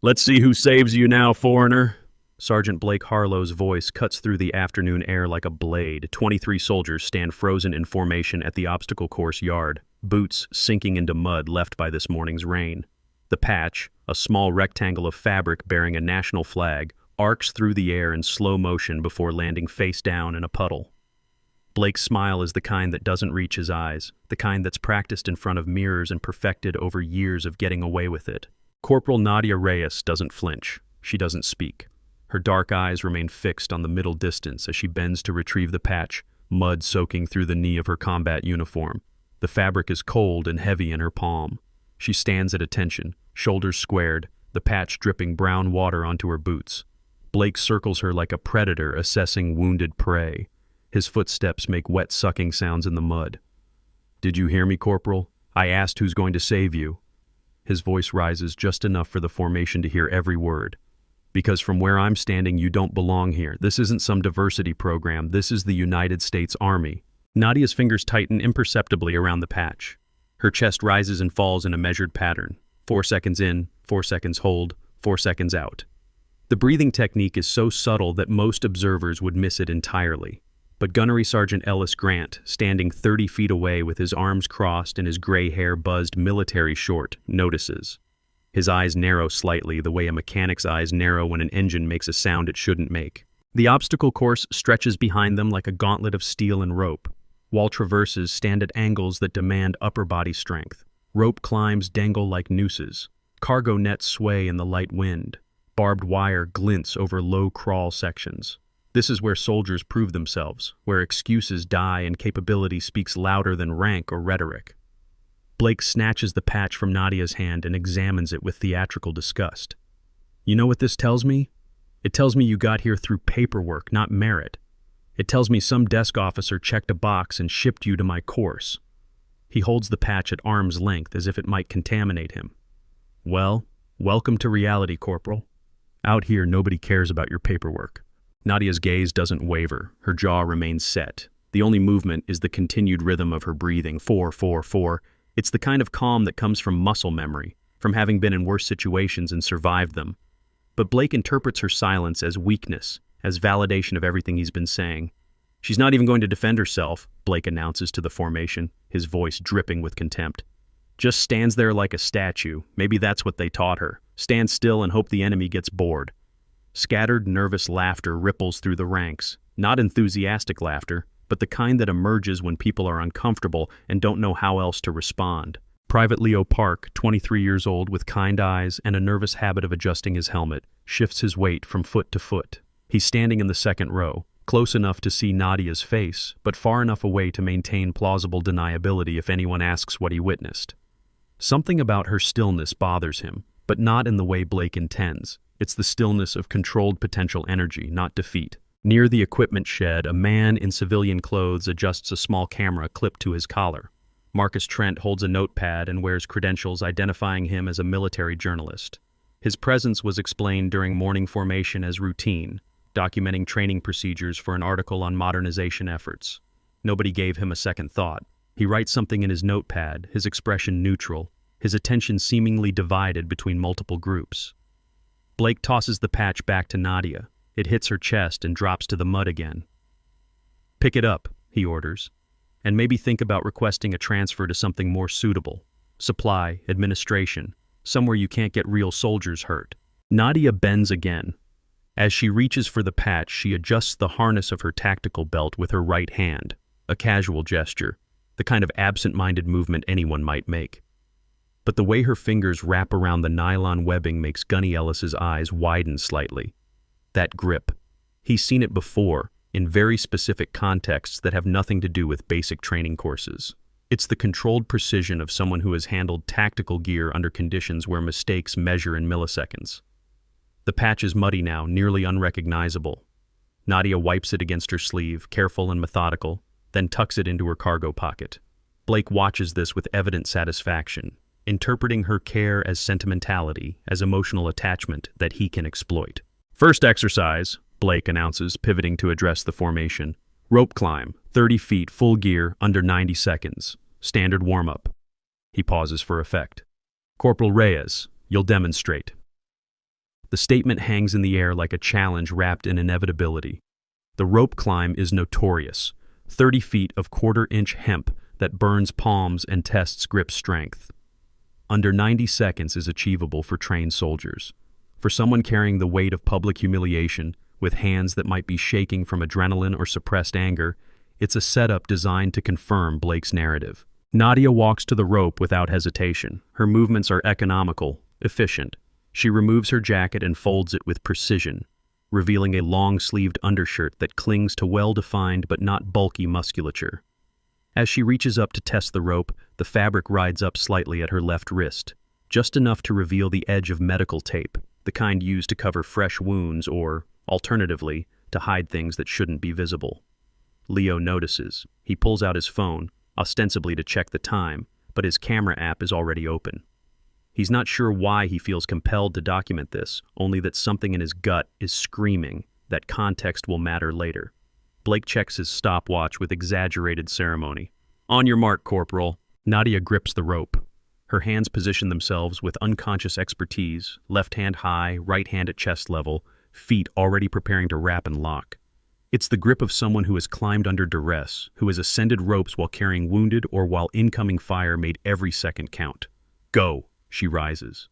Let's see who saves you now, foreigner. Sergeant Blake Harlow's voice cuts through the afternoon air like a blade. 23 soldiers stand frozen in formation at the obstacle course yard, boots sinking into mud left by this morning's rain. The patch, a small rectangle of fabric bearing a national flag, arcs through the air in slow motion before landing face down in a puddle. Blake's smile is the kind that doesn't reach his eyes, the kind that's practiced in front of mirrors and perfected over years of getting away with it. Corporal Nadia Reyes doesn't flinch. She doesn't speak. Her dark eyes remain fixed on the middle distance as she bends to retrieve the patch, mud soaking through the knee of her combat uniform. The fabric is cold and heavy in her palm. She stands at attention, shoulders squared, the patch dripping brown water onto her boots. Blake circles her like a predator assessing wounded prey. His footsteps make wet sucking sounds in the mud. "Did you hear me, Corporal? I asked who's going to save you." His voice rises just enough for the formation to hear every word. "Because from where I'm standing, you don't belong here. This isn't some diversity program. This is the United States Army." Nadia's fingers tighten imperceptibly around the patch. Her chest rises and falls in a measured pattern. 4 seconds in, 4 seconds hold, 4 seconds out. The breathing technique is so subtle that most observers would miss it entirely. But Gunnery Sergeant Ellis Grant, standing 30 feet away with his arms crossed and his gray hair buzzed military short, notices. His eyes narrow slightly, the way a mechanic's eyes narrow when an engine makes a sound it shouldn't make. The obstacle course stretches behind them like a gauntlet of steel and rope. Wall traverses stand at angles that demand upper body strength. Rope climbs dangle like nooses. Cargo nets sway in the light wind. Barbed wire glints over low crawl sections. This is where soldiers prove themselves, where excuses die and capability speaks louder than rank or rhetoric. Blake snatches the patch from Nadia's hand and examines it with theatrical disgust. "You know what this tells me? It tells me you got here through paperwork, not merit. It tells me some desk officer checked a box and shipped you to my course." He holds the patch at arm's length as if it might contaminate him. "Well, welcome to reality, Corporal. Out here, nobody cares about your paperwork." Nadia's gaze doesn't waver. Her jaw remains set. The only movement is the continued rhythm of her breathing. 4, 4, 4. It's the kind of calm that comes from muscle memory, from having been in worse situations and survived them. But Blake interprets her silence as weakness, as validation of everything he's been saying. "She's not even going to defend herself," Blake announces to the formation, his voice dripping with contempt. "Just stands there like a statue. Maybe that's what they taught her. Stand still and hope the enemy gets bored." Scattered, nervous laughter ripples through the ranks. Not enthusiastic laughter, but the kind that emerges when people are uncomfortable and don't know how else to respond. Private Leo Park, 23 years old with kind eyes and a nervous habit of adjusting his helmet, shifts his weight from foot to foot. He's standing in the second row, close enough to see Nadia's face, but far enough away to maintain plausible deniability if anyone asks what he witnessed. Something about her stillness bothers him, but not in the way Blake intends. It's the stillness of controlled potential energy, not defeat. Near the equipment shed, a man in civilian clothes adjusts a small camera clipped to his collar. Marcus Trent holds a notepad and wears credentials identifying him as a military journalist. His presence was explained during morning formation as routine, documenting training procedures for an article on modernization efforts. Nobody gave him a second thought. He writes something in his notepad, his expression neutral, his attention seemingly divided between multiple groups. Blake tosses the patch back to Nadia. It hits her chest and drops to the mud again. "Pick it up," he orders, "and maybe think about requesting a transfer to something more suitable. Supply, administration, somewhere you can't get real soldiers hurt." Nadia bends again. As she reaches for the patch, she adjusts the harness of her tactical belt with her right hand, a casual gesture, the kind of absent-minded movement anyone might make. But the way her fingers wrap around the nylon webbing makes Gunny Ellis's eyes widen slightly. That grip. He's seen it before, in very specific contexts that have nothing to do with basic training courses. It's the controlled precision of someone who has handled tactical gear under conditions where mistakes measure in milliseconds. The patch is muddy now, nearly unrecognizable. Nadia wipes it against her sleeve, careful and methodical, then tucks it into her cargo pocket. Blake watches this with evident satisfaction, interpreting her care as sentimentality, as emotional attachment that he can exploit. "First exercise," Blake announces, pivoting to address the formation. "Rope climb, 30 feet, full gear, under 90 seconds. Standard warm-up." He pauses for effect. "Corporal Reyes, you'll demonstrate." The statement hangs in the air like a challenge wrapped in inevitability. The rope climb is notorious. 30 feet of quarter-inch hemp that burns palms and tests grip strength. Under 90 seconds is achievable for trained soldiers. For someone carrying the weight of public humiliation, with hands that might be shaking from adrenaline or suppressed anger, it's a setup designed to confirm Blake's narrative. Nadia walks to the rope without hesitation. Her movements are economical, efficient. She removes her jacket and folds it with precision, revealing a long-sleeved undershirt that clings to well-defined but not bulky musculature. As she reaches up to test the rope, the fabric rides up slightly at her left wrist, just enough to reveal the edge of medical tape, the kind used to cover fresh wounds or, alternatively, to hide things that shouldn't be visible. Leo notices. He pulls out his phone, ostensibly to check the time, but his camera app is already open. He's not sure why he feels compelled to document this, only that something in his gut is screaming that context will matter later. Blake checks his stopwatch with exaggerated ceremony. On your mark, Corporal. Nadia grips the rope. Her hands position themselves with unconscious expertise, left hand high, right hand at chest level, feet already preparing to wrap and lock. It's the grip of someone who has climbed under duress, who has ascended ropes while carrying wounded or while incoming fire made every second count. Go, she rises.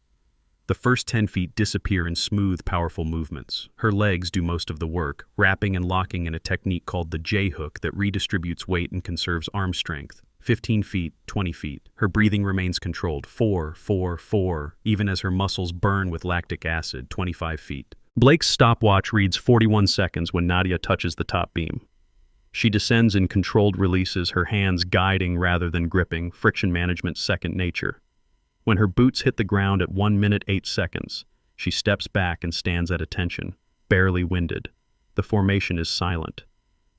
The first 10 feet disappear in smooth, powerful movements. Her legs do most of the work, wrapping and locking in a technique called the J-hook that redistributes weight and conserves arm strength. 15 feet, 20 feet. Her breathing remains controlled. 4, 4, 4, even as her muscles burn with lactic acid. 25 feet. Blake's stopwatch reads 41 seconds when Nadia touches the top beam. She descends in controlled releases, her hands guiding rather than gripping, friction management second nature. When her boots hit the ground at 1 minute 8 seconds, she steps back and stands at attention, barely winded. The formation is silent.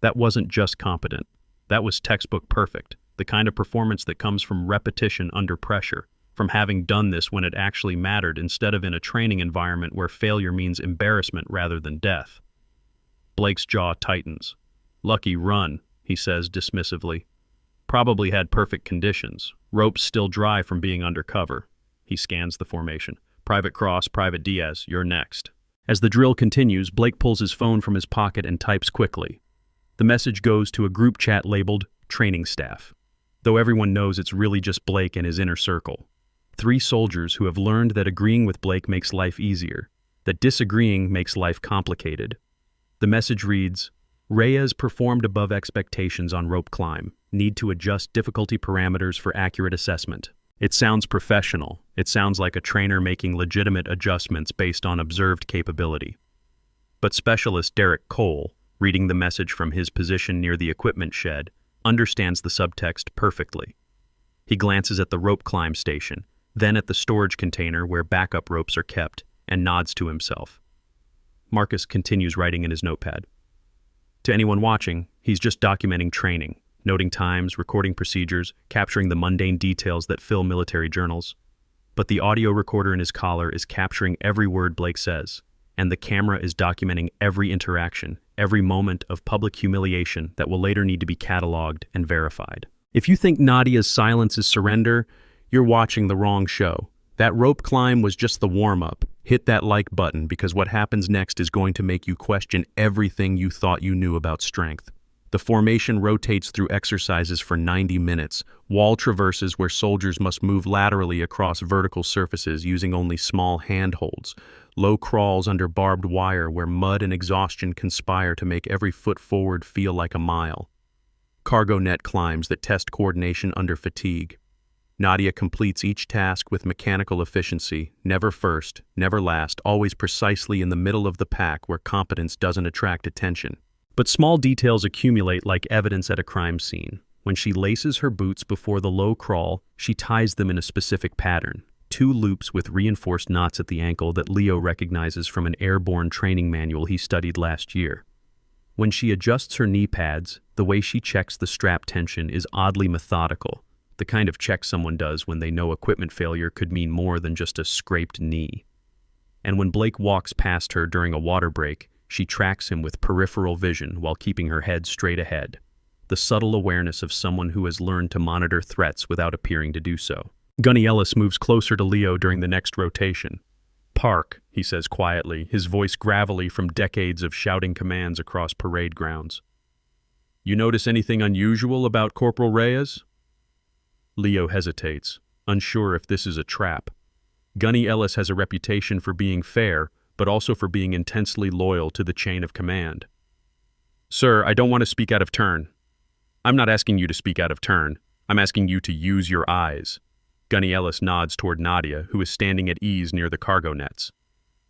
That wasn't just competent. That was textbook perfect, the kind of performance that comes from repetition under pressure, from having done this when it actually mattered instead of in a training environment where failure means embarrassment rather than death. Blake's jaw tightens. Lucky run, he says dismissively. Probably had perfect conditions. Ropes still dry from being undercover. He scans the formation. Private Cross, Private Diaz, you're next. As the drill continues, Blake pulls his phone from his pocket and types quickly. The message goes to a group chat labeled Training Staff, though everyone knows it's really just Blake and his inner circle. 3 soldiers who have learned that agreeing with Blake makes life easier, that disagreeing makes life complicated. The message reads, Reyes performed above expectations on rope climb. Need to adjust difficulty parameters for accurate assessment. It sounds professional. It sounds like a trainer making legitimate adjustments based on observed capability. But specialist Derek Cole, reading the message from his position near the equipment shed, understands the subtext perfectly. He glances at the rope climb station, then at the storage container where backup ropes are kept, and nods to himself. Marcus continues writing in his notepad. To anyone watching, he's just documenting training, noting times, recording procedures, capturing the mundane details that fill military journals. But the audio recorder in his collar is capturing every word Blake says, and the camera is documenting every interaction, every moment of public humiliation that will later need to be cataloged and verified. If you think Nadia's silence is surrender, you're watching the wrong show. That rope climb was just the warm-up. Hit that like button because what happens next is going to make you question everything you thought you knew about strength. The formation rotates through exercises for 90 minutes, wall traverses where soldiers must move laterally across vertical surfaces using only small handholds, low crawls under barbed wire where mud and exhaustion conspire to make every foot forward feel like a mile. Cargo net climbs that test coordination under fatigue. Nadia completes each task with mechanical efficiency, never first, never last, always precisely in the middle of the pack where competence doesn't attract attention. But small details accumulate like evidence at a crime scene. When she laces her boots before the low crawl, she ties them in a specific pattern. 2 loops with reinforced knots at the ankle that Leo recognizes from an airborne training manual he studied last year. When she adjusts her knee pads, the way she checks the strap tension is oddly methodical. The kind of check someone does when they know equipment failure could mean more than just a scraped knee. And when Blake walks past her during a water break, she tracks him with peripheral vision while keeping her head straight ahead. The subtle awareness of someone who has learned to monitor threats without appearing to do so. Gunny Ellis moves closer to Leo during the next rotation. Park, he says quietly, his voice gravelly from decades of shouting commands across parade grounds. You notice anything unusual about Corporal Reyes? Leo hesitates, unsure if this is a trap. Gunny Ellis has a reputation for being fair, but also for being intensely loyal to the chain of command. Sir, I don't want to speak out of turn. I'm not asking you to speak out of turn. I'm asking you to use your eyes. Gunny Ellis nods toward Nadia, who is standing at ease near the cargo nets.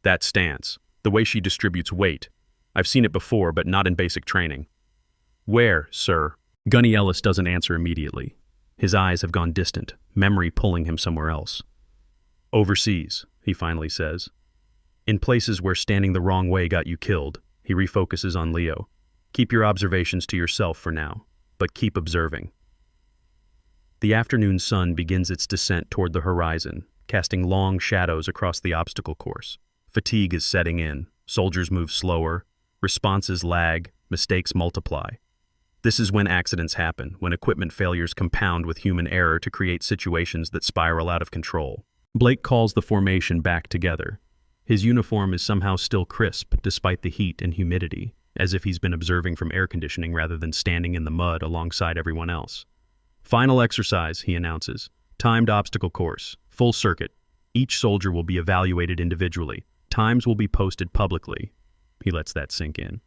That stance, the way she distributes weight. I've seen it before, but not in basic training. Where, sir? Gunny Ellis doesn't answer immediately. His eyes have gone distant, memory pulling him somewhere else. Overseas, he finally says. In places where standing the wrong way got you killed, he refocuses on Leo. Keep your observations to yourself for now, but keep observing. The afternoon sun begins its descent toward the horizon, casting long shadows across the obstacle course. Fatigue is setting in, soldiers move slower, responses lag, mistakes multiply. This is when accidents happen, when equipment failures compound with human error to create situations that spiral out of control. Blake calls the formation back together. His uniform is somehow still crisp, despite the heat and humidity, as if he's been observing from air conditioning rather than standing in the mud alongside everyone else. Final exercise, he announces. Timed obstacle course, full circuit. Each soldier will be evaluated individually. Times will be posted publicly. He lets that sink in.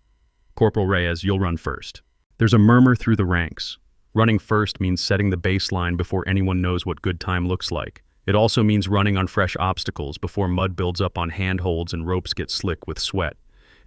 Corporal Reyes, you'll run first. There's a murmur through the ranks. Running first means setting the baseline before anyone knows what good time looks like. It also means running on fresh obstacles before mud builds up on handholds and ropes get slick with sweat.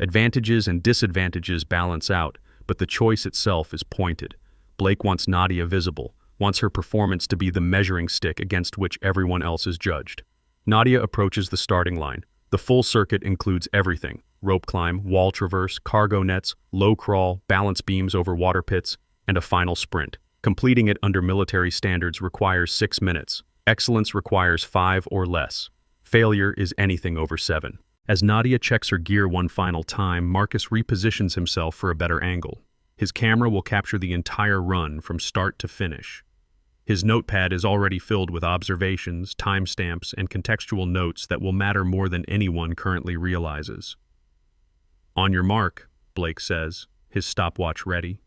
Advantages and disadvantages balance out, but the choice itself is pointed. Blake wants Nadia visible, wants her performance to be the measuring stick against which everyone else is judged. Nadia approaches the starting line. The full circuit includes everything: rope climb, wall traverse, cargo nets, low crawl, balance beams over water pits, and a final sprint. Completing it under military standards requires 6 minutes. Excellence requires 5 or less. Failure is anything over 7. As Nadia checks her gear one final time, Marcus repositions himself for a better angle. His camera will capture the entire run from start to finish. His notepad is already filled with observations, timestamps, and contextual notes that will matter more than anyone currently realizes. On your mark, Blake says, his stopwatch ready.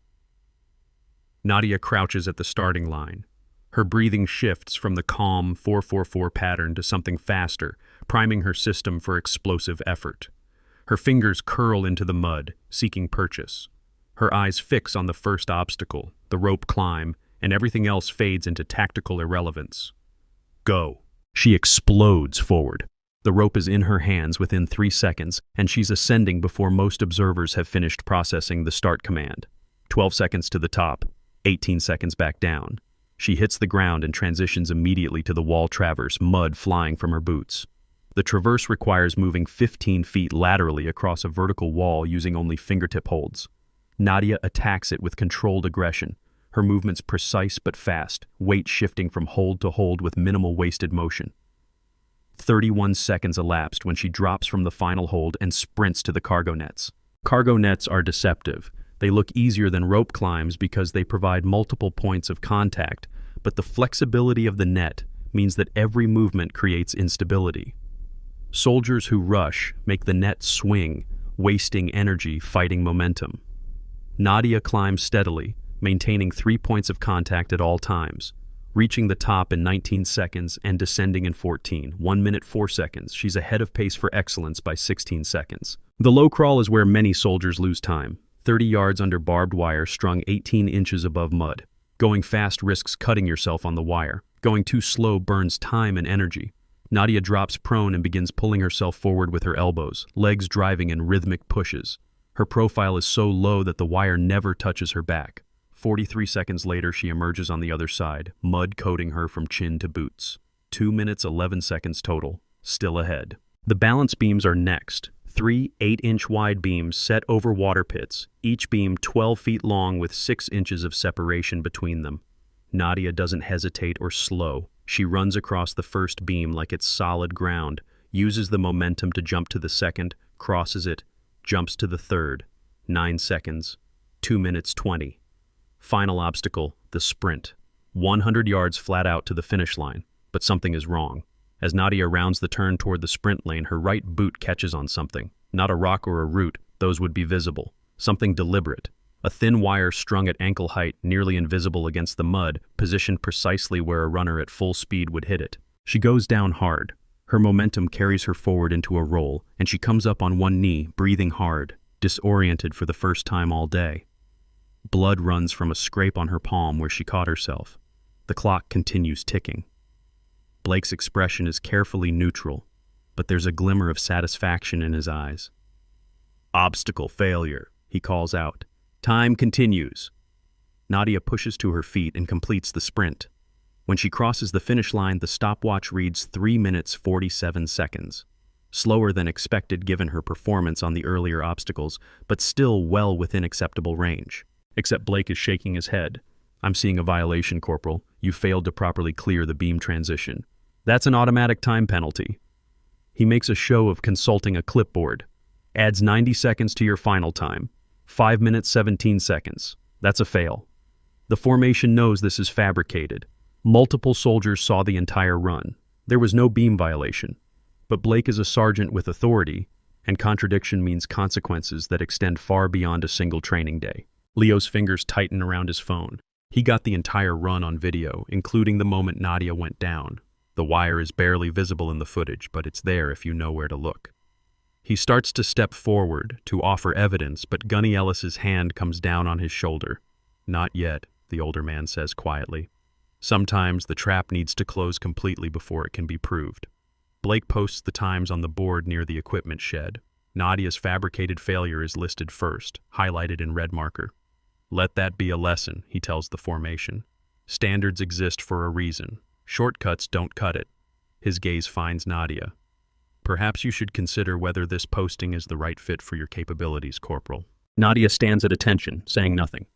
Nadia crouches at the starting line. Her breathing shifts from the calm 4-4-4 pattern to something faster, priming her system for explosive effort. Her fingers curl into the mud, seeking purchase. Her eyes fix on the first obstacle, the rope climb, and everything else fades into tactical irrelevance. Go. She explodes forward. The rope is in her hands within 3 seconds, and she's ascending before most observers have finished processing the start command. 12 seconds to the top, 18 seconds back down. She hits the ground and transitions immediately to the wall traverse, mud flying from her boots. The traverse requires moving 15 feet laterally across a vertical wall using only fingertip holds. Nadia attacks it with controlled aggression. Her movements precise but fast, weight shifting from hold to hold with minimal wasted motion. 31 seconds elapsed when she drops from the final hold and sprints to the cargo nets. Cargo nets are deceptive. They look easier than rope climbs because they provide multiple points of contact, but the flexibility of the net means that every movement creates instability. Soldiers who rush make the net swing, wasting energy fighting momentum. Nadia climbs steadily, maintaining 3 points of contact at all times, reaching the top in 19 seconds and descending in 14, 1 minute 4 seconds. She's ahead of pace for excellence by 16 seconds. The low crawl is where many soldiers lose time. 30 yards under barbed wire strung 18 inches above mud. Going fast risks cutting yourself on the wire. Going too slow burns time and energy. Nadia drops prone and begins pulling herself forward with her elbows, legs driving in rhythmic pushes. Her profile is so low that the wire never touches her back. 43 seconds later, she emerges on the other side, mud coating her from chin to boots. 2 minutes 11 seconds total, still ahead. The balance beams are next. 3 8-inch wide beams set over water pits, each beam 12 feet long with 6 inches of separation between them. Nadia doesn't hesitate or slow. She runs across the first beam like it's solid ground, uses the momentum to jump to the second, crosses it, jumps to the third. 9 seconds. 2 minutes 20. Final obstacle, the sprint. 100 yards flat out to the finish line, but something is wrong. As Nadia rounds the turn toward the sprint lane, her right boot catches on something. Not a rock or a root, those would be visible. Something deliberate. A thin wire strung at ankle height, nearly invisible against the mud, positioned precisely where a runner at full speed would hit it. She goes down hard. Her momentum carries her forward into a roll, and she comes up on one knee, breathing hard, disoriented for the first time all day. Blood runs from a scrape on her palm where she caught herself. The clock continues ticking. Blake's expression is carefully neutral, but there's a glimmer of satisfaction in his eyes. "Obstacle failure," he calls out. "Time continues." Nadia pushes to her feet and completes the sprint. When she crosses the finish line, the stopwatch reads 3 minutes 47 seconds. Slower than expected given her performance on the earlier obstacles, but still well within acceptable range. Except Blake is shaking his head. "I'm seeing a violation, Corporal. You failed to properly clear the beam transition. That's an automatic time penalty." He makes a show of consulting a clipboard. "Adds 90 seconds to your final time. 5 minutes 17 seconds. That's a fail." The formation knows this is fabricated. Multiple soldiers saw the entire run. There was no beam violation. But Blake is a sergeant with authority, and contradiction means consequences that extend far beyond a single training day. Leo's fingers tighten around his phone. He got the entire run on video, including the moment Nadia went down. The wire is barely visible in the footage, but it's there if you know where to look. He starts to step forward to offer evidence, but Gunny Ellis's hand comes down on his shoulder. "Not yet," the older man says quietly. "Sometimes the trap needs to close completely before it can be proved." Blake posts the times on the board near the equipment shed. Nadia's fabricated failure is listed first, highlighted in red marker. "Let that be a lesson," he tells the formation. "Standards exist for a reason. Shortcuts don't cut it." His gaze finds Nadia. "Perhaps you should consider whether this posting is the right fit for your capabilities, Corporal." Nadia stands at attention, saying nothing.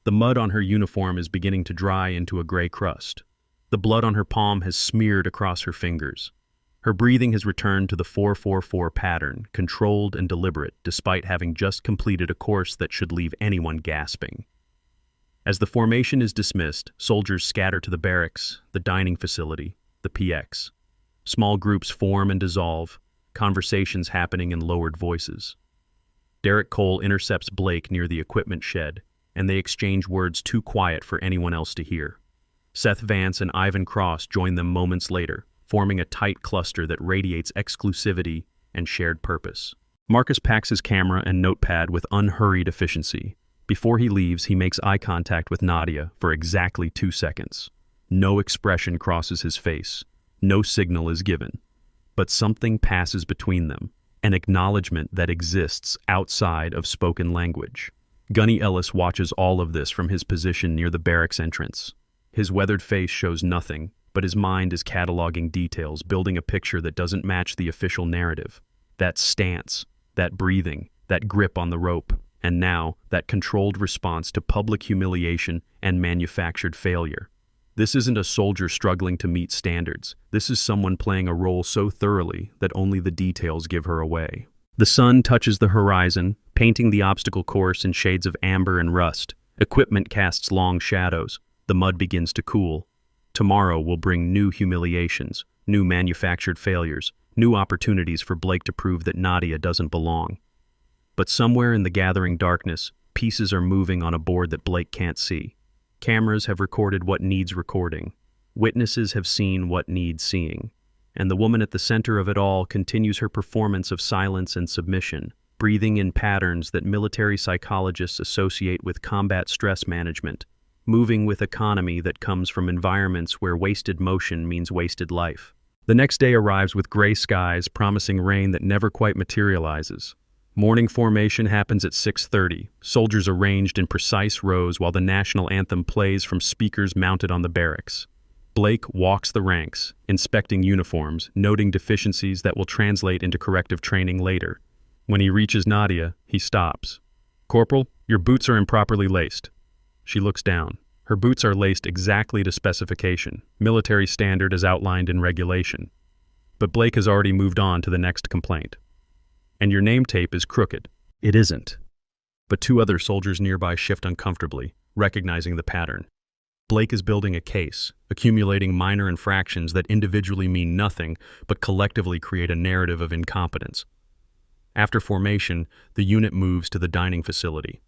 The mud on her uniform is beginning to dry into a gray crust. The blood on her palm has smeared across her fingers. Her breathing has returned to the 4-4-4 pattern, controlled and deliberate, despite having just completed a course that should leave anyone gasping. As the formation is dismissed, soldiers scatter to the barracks, the dining facility, the PX. Small groups form and dissolve, conversations happening in lowered voices. Derek Cole intercepts Blake near the equipment shed, and they exchange words too quiet for anyone else to hear. Seth Vance and Ivan Cross join them moments later, forming a tight cluster that radiates exclusivity and shared purpose. Marcus packs his camera and notepad with unhurried efficiency. Before he leaves, he makes eye contact with Nadia for exactly 2 seconds. No expression crosses his face. No signal is given. But something passes between them, an acknowledgement that exists outside of spoken language. Gunny Ellis watches all of this from his position near the barracks entrance. His weathered face shows nothing, but his mind is cataloging details, building a picture that doesn't match the official narrative. That stance, that breathing, that grip on the rope, and now that controlled response to public humiliation and manufactured failure. This isn't a soldier struggling to meet standards. This is someone playing a role so thoroughly that only the details give her away. The sun touches the horizon, painting the obstacle course in shades of amber and rust. Equipment casts long shadows. The mud begins to cool. Tomorrow will bring new humiliations, new manufactured failures, new opportunities for Blake to prove that Nadia doesn't belong. But somewhere in the gathering darkness, pieces are moving on a board that Blake can't see. Cameras have recorded what needs recording. Witnesses have seen what needs seeing. And the woman at the center of it all continues her performance of silence and submission, breathing in patterns that military psychologists associate with combat stress management, moving with economy that comes from environments where wasted motion means wasted life. The next day arrives with gray skies promising rain that never quite materializes. Morning formation happens at 6:30, soldiers arranged in precise rows while the national anthem plays from speakers mounted on the barracks. Blake walks the ranks, inspecting uniforms, noting deficiencies that will translate into corrective training later. When he reaches Nadia, he stops. "Corporal, your boots are improperly laced." She looks down. Her boots are laced exactly to specification, military standard as outlined in regulation. But Blake has already moved on to the next complaint. "And your name tape is crooked." It isn't. But 2 other soldiers nearby shift uncomfortably, recognizing the pattern. Blake is building a case, accumulating minor infractions that individually mean nothing but collectively create a narrative of incompetence. After formation, the unit moves to the dining facility.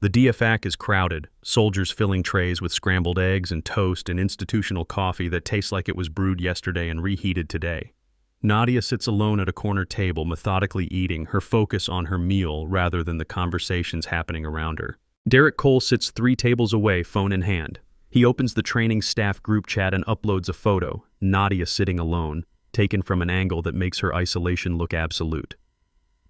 The DFAC is crowded, soldiers filling trays with scrambled eggs and toast and institutional coffee that tastes like it was brewed yesterday and reheated today. Nadia sits alone at a corner table, methodically eating, her focus on her meal rather than the conversations happening around her. Derek Cole sits 3 tables away, phone in hand. He opens the training staff group chat and uploads a photo, Nadia sitting alone, taken from an angle that makes her isolation look absolute.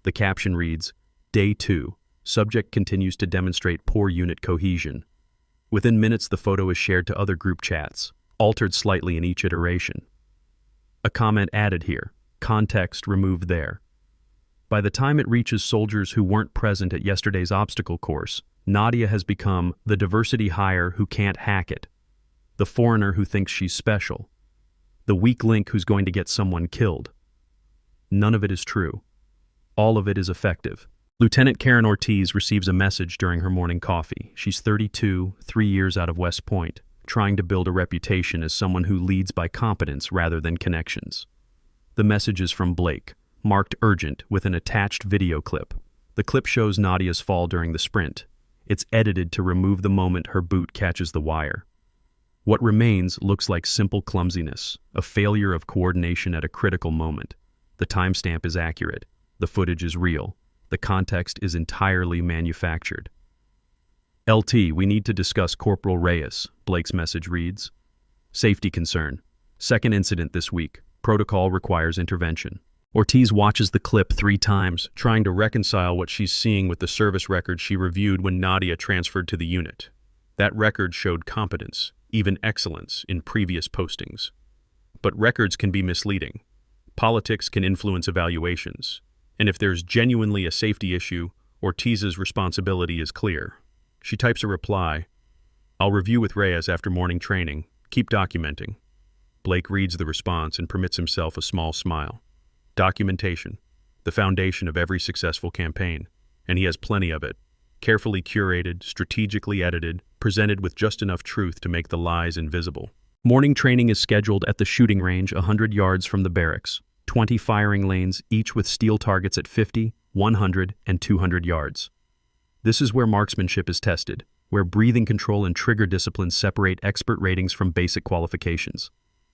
The caption reads, Day 2. Subject continues to demonstrate poor unit cohesion. Within minutes, the photo is shared to other group chats, altered slightly in each iteration. A comment added here, context removed there. By the time it reaches soldiers who weren't present at yesterday's obstacle course, Nadia has become the diversity hire who can't hack it, the foreigner who thinks she's special, the weak link who's going to get someone killed. None of it is true. All of it is effective. Lieutenant Karen Ortiz receives a message during her morning coffee. She's 32, 3 years out of West Point, trying to build a reputation as someone who leads by competence rather than connections. The message is from Blake, marked urgent with an attached video clip. The clip shows Nadia's fall during the sprint. It's edited to remove the moment her boot catches the wire. What remains looks like simple clumsiness, a failure of coordination at a critical moment. The timestamp is accurate. The footage is real. The context is entirely manufactured. LT, we need to discuss Corporal Reyes, Blake's message reads. Safety concern. Second incident this week. Protocol requires intervention. Ortiz watches the clip 3 times, trying to reconcile what she's seeing with the service record she reviewed when Nadia transferred to the unit. That record showed competence, even excellence, in previous postings. But records can be misleading. Politics can influence evaluations. And if there's genuinely a safety issue, Ortiz's responsibility is clear. She types a reply, I'll review with Reyes after morning training. Keep documenting. Blake reads the response and permits himself a small smile. Documentation, the foundation of every successful campaign, and he has plenty of it. Carefully curated, strategically edited, presented with just enough truth to make the lies invisible. Morning training is scheduled at the shooting range 100 yards from the barracks. 20 firing lanes, each with steel targets at 50, 100, and 200 yards. This is where marksmanship is tested, where breathing control and trigger discipline separate expert ratings from basic qualifications.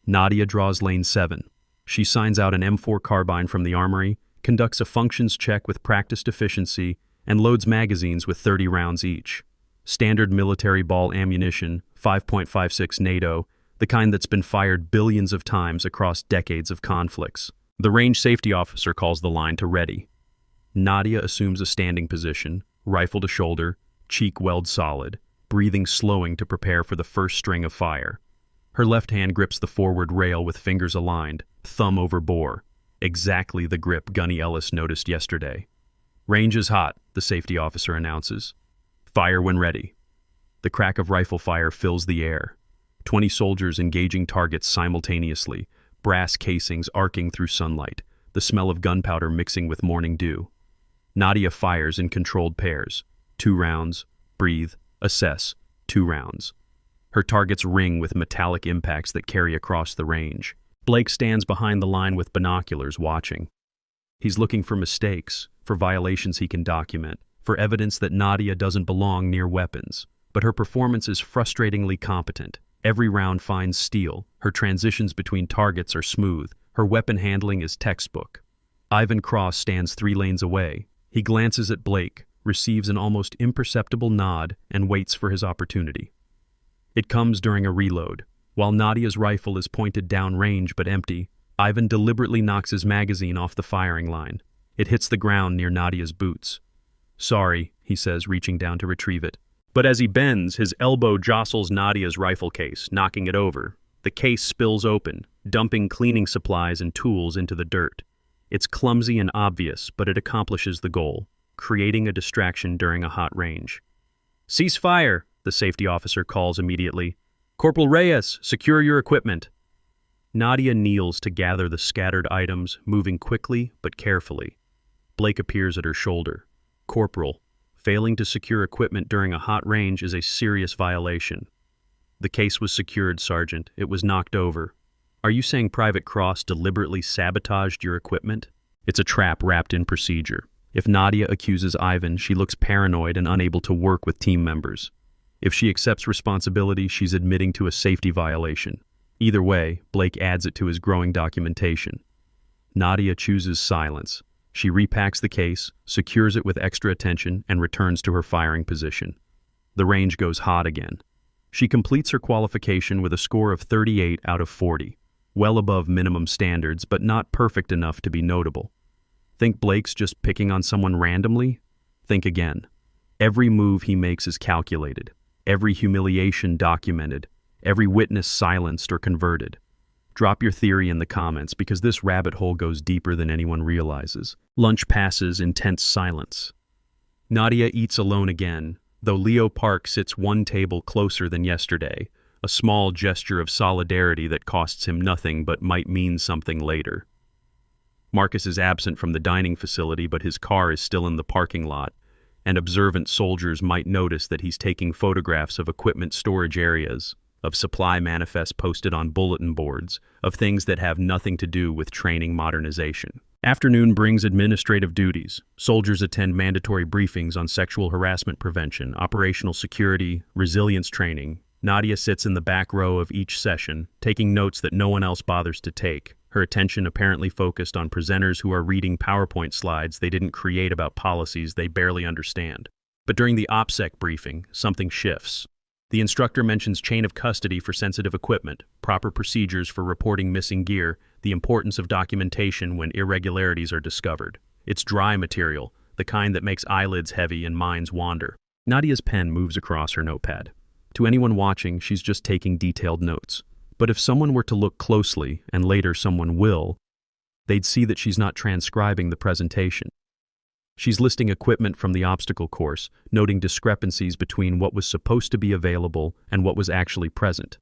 Nadia draws lane 7. She signs out an M4 carbine from the armory, conducts a functions check with practiced efficiency, and loads magazines with 30 rounds each. Standard military ball ammunition, 5.56 NATO, the kind that's been fired billions of times across decades of conflicts. The range safety officer calls the line to ready. Nadia assumes a standing position, rifle to shoulder, cheek weld solid, breathing slowing to prepare for the first string of fire. Her left hand grips the forward rail with fingers aligned, thumb over bore. Exactly the grip Gunny Ellis noticed yesterday. Range is hot, the safety officer announces. Fire when ready. The crack of rifle fire fills the air. 20 soldiers engaging targets simultaneously, brass casings arcing through sunlight, the smell of gunpowder mixing with morning dew. Nadia fires in controlled pairs. 2 rounds, breathe, assess, 2 rounds. Her targets ring with metallic impacts that carry across the range. Blake stands behind the line with binoculars watching. He's looking for mistakes, for violations he can document, for evidence that Nadia doesn't belong near weapons. But her performance is frustratingly competent. Every round finds steel, her transitions between targets are smooth, her weapon handling is textbook. Ivan Cross stands 3 lanes away. He glances at Blake, receives an almost imperceptible nod, and waits for his opportunity. It comes during a reload. While Nadia's rifle is pointed downrange but empty, Ivan deliberately knocks his magazine off the firing line. It hits the ground near Nadia's boots. Sorry, he says, reaching down to retrieve it. But as he bends, his elbow jostles Nadia's rifle case, knocking it over. The case spills open, dumping cleaning supplies and tools into the dirt. It's clumsy and obvious, but it accomplishes the goal, creating a distraction during a hot range. Cease fire, the safety officer calls immediately. Corporal Reyes, secure your equipment. Nadia kneels to gather the scattered items, moving quickly but carefully. Blake appears at her shoulder. Corporal, failing to secure equipment during a hot range is a serious violation. The case was secured, Sergeant. It was knocked over. Are you saying Private Cross deliberately sabotaged your equipment? It's a trap wrapped in procedure. If Nadia accuses Ivan, she looks paranoid and unable to work with team members. If she accepts responsibility, she's admitting to a safety violation. Either way, Blake adds it to his growing documentation. Nadia chooses silence. She repacks the case, secures it with extra attention, and returns to her firing position. The range goes hot again. She completes her qualification with a score of 38 out of 40, well above minimum standards, but not perfect enough to be notable. Think Blake's just picking on someone randomly? Think again. Every move he makes is calculated, every humiliation documented, every witness silenced or converted. Drop your theory in the comments because this rabbit hole goes deeper than anyone realizes. Lunch passes in tense silence. Nadia eats alone again, though Leo Park sits one table closer than yesterday, a small gesture of solidarity that costs him nothing but might mean something later. Marcus is absent from the dining facility, but his car is still in the parking lot, and observant soldiers might notice that he's taking photographs of equipment storage areas, of supply manifests posted on bulletin boards, of things that have nothing to do with training modernization. Afternoon brings administrative duties. Soldiers attend mandatory briefings on sexual harassment prevention, operational security, resilience training. Nadia sits in the back row of each session, taking notes that no one else bothers to take, her attention apparently focused on presenters who are reading PowerPoint slides they didn't create about policies they barely understand. But during the OPSEC briefing, something shifts. The instructor mentions chain of custody for sensitive equipment, proper procedures for reporting missing gear, the importance of documentation when irregularities are discovered. It's dry material, the kind that makes eyelids heavy and minds wander. Nadia's pen moves across her notepad. To anyone watching, she's just taking detailed notes. But if someone were to look closely, and later someone will, they'd see that she's not transcribing the presentation. She's listing equipment from the obstacle course, noting discrepancies between what was supposed to be available and what was actually present.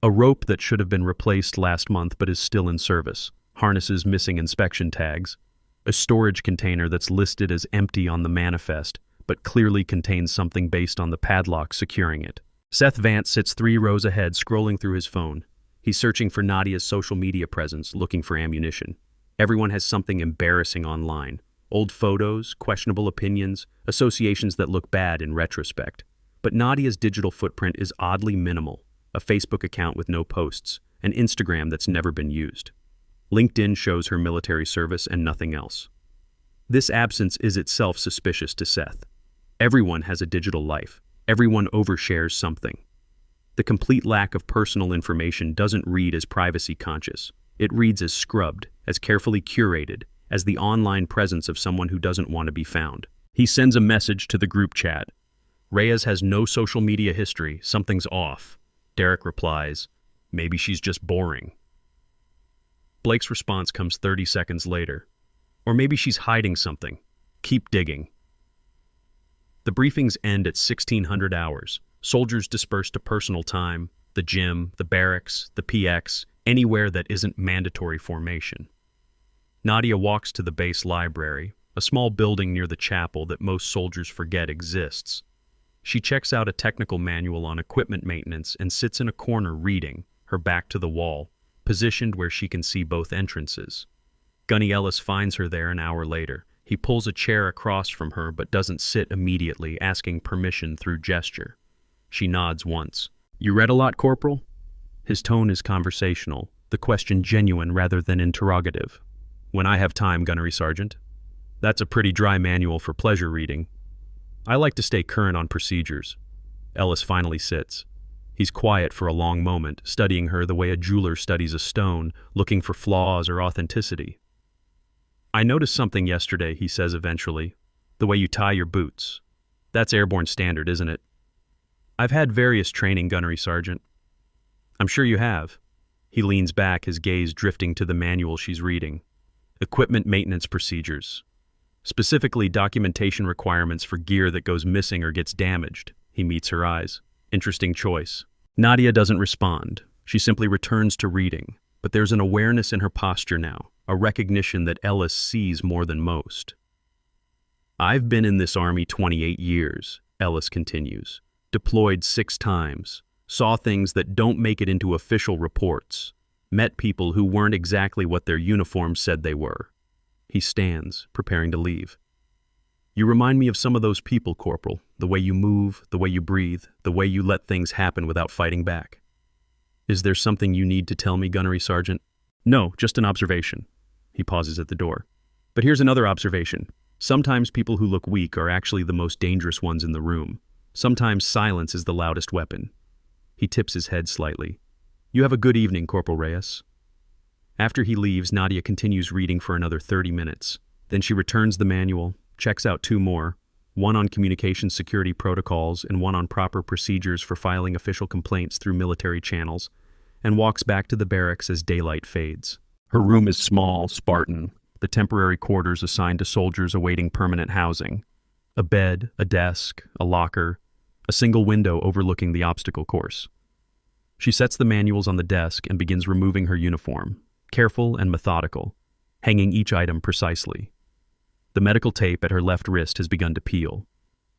A rope that should have been replaced last month but is still in service, harnesses missing inspection tags, a storage container that's listed as empty on the manifest but clearly contains something based on the padlock securing it. Seth Vance sits 3 rows ahead, scrolling through his phone. He's searching for Nadia's social media presence, looking for ammunition. Everyone has something embarrassing online. Old photos, questionable opinions, associations that look bad in retrospect. But Nadia's digital footprint is oddly minimal. A Facebook account with no posts, an Instagram that's never been used. LinkedIn shows her military service and nothing else. This absence is itself suspicious to Seth. Everyone has a digital life. Everyone overshares something. The complete lack of personal information doesn't read as privacy conscious. It reads as scrubbed, as carefully curated, as the online presence of someone who doesn't want to be found. He sends a message to the group chat. Reyes has no social media history. Something's off. Derek replies, maybe she's just boring. Blake's response comes 30 seconds later. Or maybe she's hiding something. Keep digging. The briefings end at 1600 hours. Soldiers disperse to personal time, the gym, the barracks, the PX, anywhere that isn't mandatory formation. Nadia walks to the base library, a small building near the chapel that most soldiers forget exists. She checks out a technical manual on equipment maintenance and sits in a corner reading, her back to the wall, positioned where she can see both entrances. Gunny Ellis finds her there an hour later. He pulls a chair across from her but doesn't sit immediately, asking permission through gesture. She nods once. You read a lot, Corporal? His tone is conversational, the question genuine rather than interrogative. When I have time, Gunnery Sergeant. That's a pretty dry manual for pleasure reading. I like to stay current on procedures. Ellis finally sits. He's quiet for a long moment, studying her the way a jeweler studies a stone, looking for flaws or authenticity. I noticed something yesterday, he says eventually. The way you tie your boots. That's airborne standard, isn't it? I've had various training, Gunnery Sergeant. I'm sure you have. He leans back, his gaze drifting to the manual she's reading. Equipment maintenance procedures. Specifically, documentation requirements for gear that goes missing or gets damaged. He meets her eyes. Interesting choice. Nadia doesn't respond. She simply returns to reading. But there's an awareness in her posture now, a recognition that Ellis sees more than most. I've been in this army 28 years, Ellis continues. Deployed 6 times. saw things that don't make it into official reports, met people who weren't exactly what their uniforms said they were. He stands, preparing to leave. You remind me of some of those people, Corporal, the way you move, the way you breathe, the way you let things happen without fighting back. Is there something you need to tell me, Gunnery Sergeant? No, just an observation. He pauses at the door. But here's another observation. Sometimes people who look weak are actually the most dangerous ones in the room. Sometimes silence is the loudest weapon. He tips his head slightly. You have a good evening, Corporal Reyes. After he leaves, Nadia continues reading for another 30 minutes. Then she returns the manual, checks out 2 more, one on communication security protocols and one on proper procedures for filing official complaints through military channels, and walks back to the barracks as daylight fades. Her room is small, Spartan, the temporary quarters assigned to soldiers awaiting permanent housing. A bed, a desk, a locker, a single window overlooking the obstacle course. She sets the manuals on the desk and begins removing her uniform, careful and methodical, hanging each item precisely. The medical tape at her left wrist has begun to peel.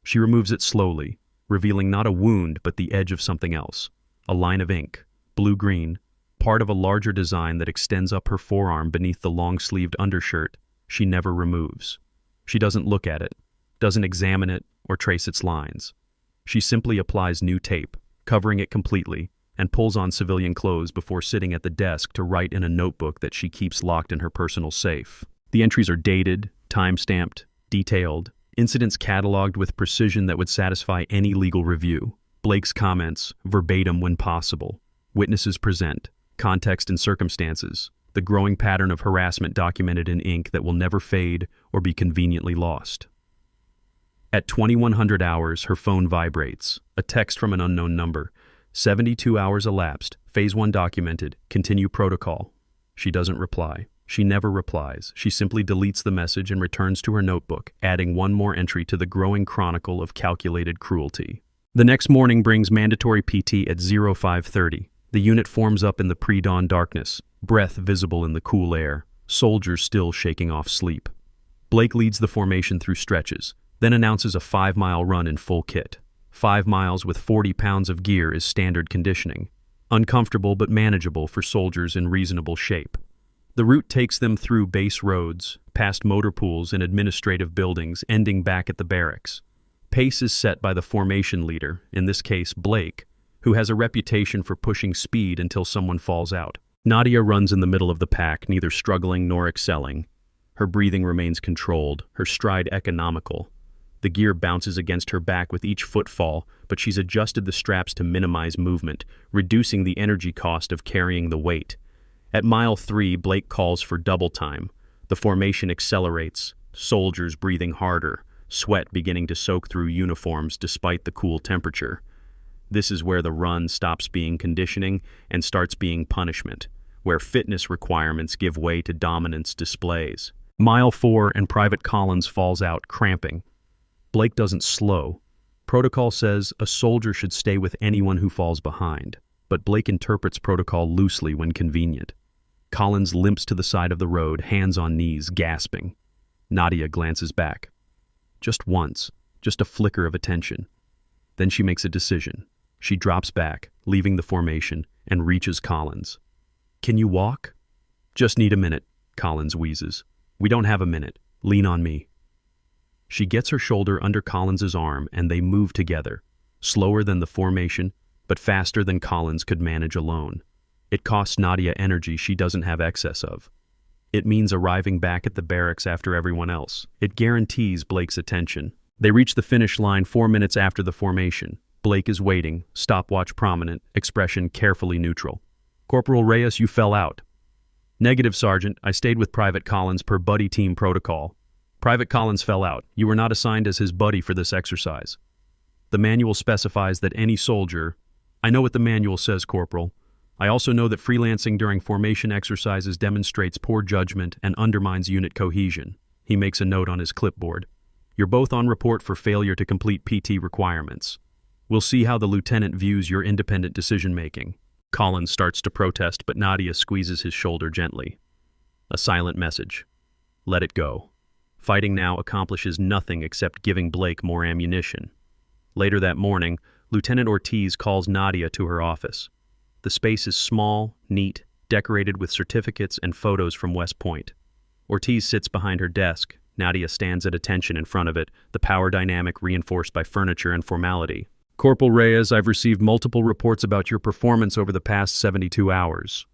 She removes it slowly, revealing not a wound but the edge of something else, a line of ink, blue-green, part of a larger design that extends up her forearm beneath the long-sleeved undershirt she never removes. She doesn't look at it, doesn't examine it or trace its lines. She simply applies new tape, covering it completely, and pulls on civilian clothes before sitting at the desk to write in a notebook that she keeps locked in her personal safe. The entries are dated, time-stamped, detailed, incidents cataloged with precision that would satisfy any legal review. Blake's comments, verbatim when possible. Witnesses present, context and circumstances, the growing pattern of harassment documented in ink that will never fade or be conveniently lost. At 2100 hours, her phone vibrates, a text from an unknown number. 72 hours elapsed, Phase 1 documented, continue protocol. She doesn't reply. She never replies. She simply deletes the message and returns to her notebook, adding one more entry to the growing chronicle of calculated cruelty. The next morning brings mandatory PT at 0530. The unit forms up in the pre-dawn darkness, breath visible in the cool air, soldiers still shaking off sleep. Blake leads the formation through stretches, then announces a 5-mile run in full kit. 5 miles with 40 pounds of gear is standard conditioning, uncomfortable but manageable for soldiers in reasonable shape. The route takes them through base roads, past motor pools and administrative buildings, ending back at the barracks. Pace is set by the formation leader, in this case Blake, who has a reputation for pushing speed until someone falls out. Nadia runs in the middle of the pack, neither struggling nor excelling. Her breathing remains controlled, her stride economical. The gear bounces against her back with each footfall, but she's adjusted the straps to minimize movement, reducing the energy cost of carrying the weight. At mile 3, Blake calls for double time. The formation accelerates, soldiers breathing harder, sweat beginning to soak through uniforms despite the cool temperature. This is where the run stops being conditioning and starts being punishment, where fitness requirements give way to dominance displays. Mile 4 and Private Collins falls out, cramping. Blake doesn't slow. Protocol says a soldier should stay with anyone who falls behind, but Blake interprets protocol loosely when convenient. Collins limps to the side of the road, hands on knees, gasping. Nadia glances back. Just once, just a flicker of attention. Then she makes a decision. She drops back, leaving the formation, and reaches Collins. Can you walk? Just need a minute, Collins wheezes. We don't have a minute. Lean on me. She gets her shoulder under Collins's arm and they move together, slower than the formation, but faster than Collins could manage alone. It costs Nadia energy she doesn't have excess of. It means arriving back at the barracks after everyone else. It guarantees Blake's attention. They reach the finish line 4 minutes after the formation. Blake is waiting, stopwatch prominent, expression carefully neutral. Corporal Reyes, you fell out. Negative, Sergeant. I stayed with Private Collins per buddy team protocol. Private Collins fell out. You were not assigned as his buddy for this exercise. The manual specifies that any soldier— I know what the manual says, Corporal. I also know that freelancing during formation exercises demonstrates poor judgment and undermines unit cohesion. He makes a note on his clipboard. You're both on report for failure to complete PT requirements. We'll see how the lieutenant views your independent decision-making. Collins starts to protest, but Nadia squeezes his shoulder gently. A silent message. Let it go. Fighting now accomplishes nothing except giving Blake more ammunition. Later that morning, Lieutenant Ortiz calls Nadia to her office. The space is small, neat, decorated with certificates and photos from West Point. Ortiz sits behind her desk. Nadia stands at attention in front of it, the power dynamic reinforced by furniture and formality. Corporal Reyes, I've received multiple reports about your performance over the past 72 hours.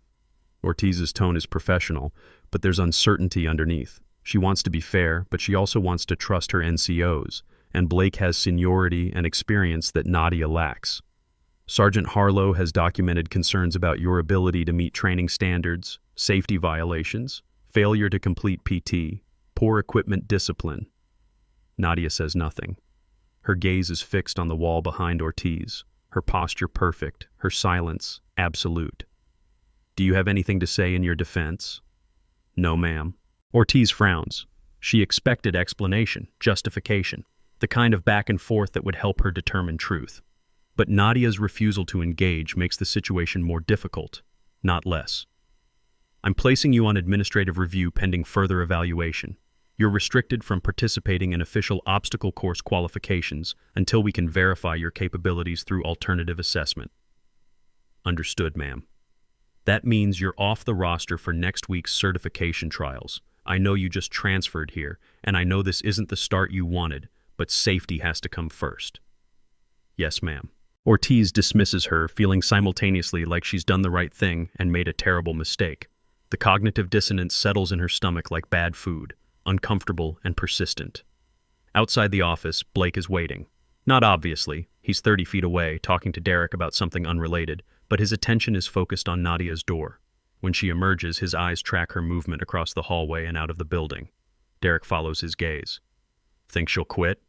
Ortiz's tone is professional, but there's uncertainty underneath. She wants to be fair, but she also wants to trust her NCOs, and Blake has seniority and experience that Nadia lacks. Sergeant Harlow has documented concerns about your ability to meet training standards, safety violations, failure to complete PT, poor equipment discipline. Nadia says nothing. Her gaze is fixed on the wall behind Ortiz, her posture perfect, her silence absolute. Do you have anything to say in your defense? No, ma'am. Ortiz frowns. She expected explanation, justification, the kind of back and forth that would help her determine truth. But Nadia's refusal to engage makes the situation more difficult, not less. I'm placing you on administrative review pending further evaluation. You're restricted from participating in official obstacle course qualifications until we can verify your capabilities through alternative assessment. Understood, ma'am. That means you're off the roster for next week's certification trials. I know you just transferred here, and I know this isn't the start you wanted, but safety has to come first. Yes, ma'am. Ortiz dismisses her, feeling simultaneously like she's done the right thing and made a terrible mistake. The cognitive dissonance settles in her stomach like bad food, uncomfortable and persistent. Outside the office, Blake is waiting. Not obviously. He's 30 feet away, talking to Derek about something unrelated, but his attention is focused on Nadia's door. When she emerges, his eyes track her movement across the hallway and out of the building. Derek follows his gaze. Think she'll quit?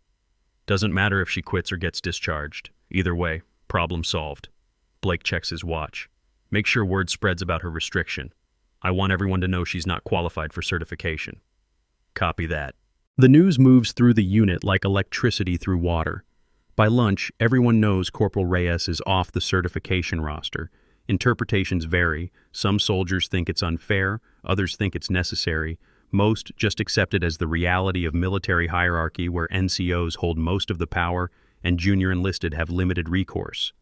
Doesn't matter if she quits or gets discharged. Either way, problem solved. Blake checks his watch. Make sure word spreads about her restriction. I want everyone to know she's not qualified for certification. Copy that. The news moves through the unit like electricity through water. By lunch, everyone knows Corporal Reyes is off the certification roster. Interpretations vary. Some soldiers think it's unfair, others think it's necessary. Most just accept it as the reality of military hierarchy where NCOs hold most of the power and junior enlisted have limited recourse.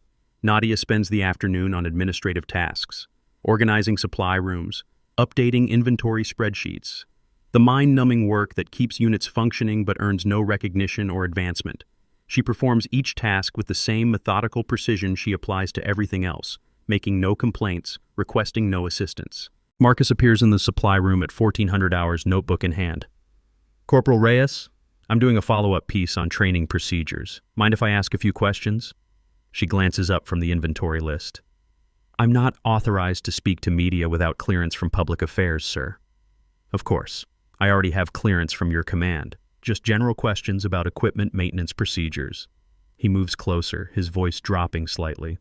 Nadia spends the afternoon on administrative tasks, organizing supply rooms, updating inventory spreadsheets, the mind-numbing work that keeps units functioning but earns no recognition or advancement. She performs each task with the same methodical precision she applies to everything else, making no complaints, requesting no assistance. Marcus appears in the supply room at 1400 hours, notebook in hand. Corporal Reyes, I'm doing a follow-up piece on training procedures. Mind if I ask a few questions? She glances up from the inventory list. I'm not authorized to speak to media without clearance from public affairs, sir. Of course. I already have clearance from your command. Just general questions about equipment maintenance procedures. He moves closer, his voice dropping slightly.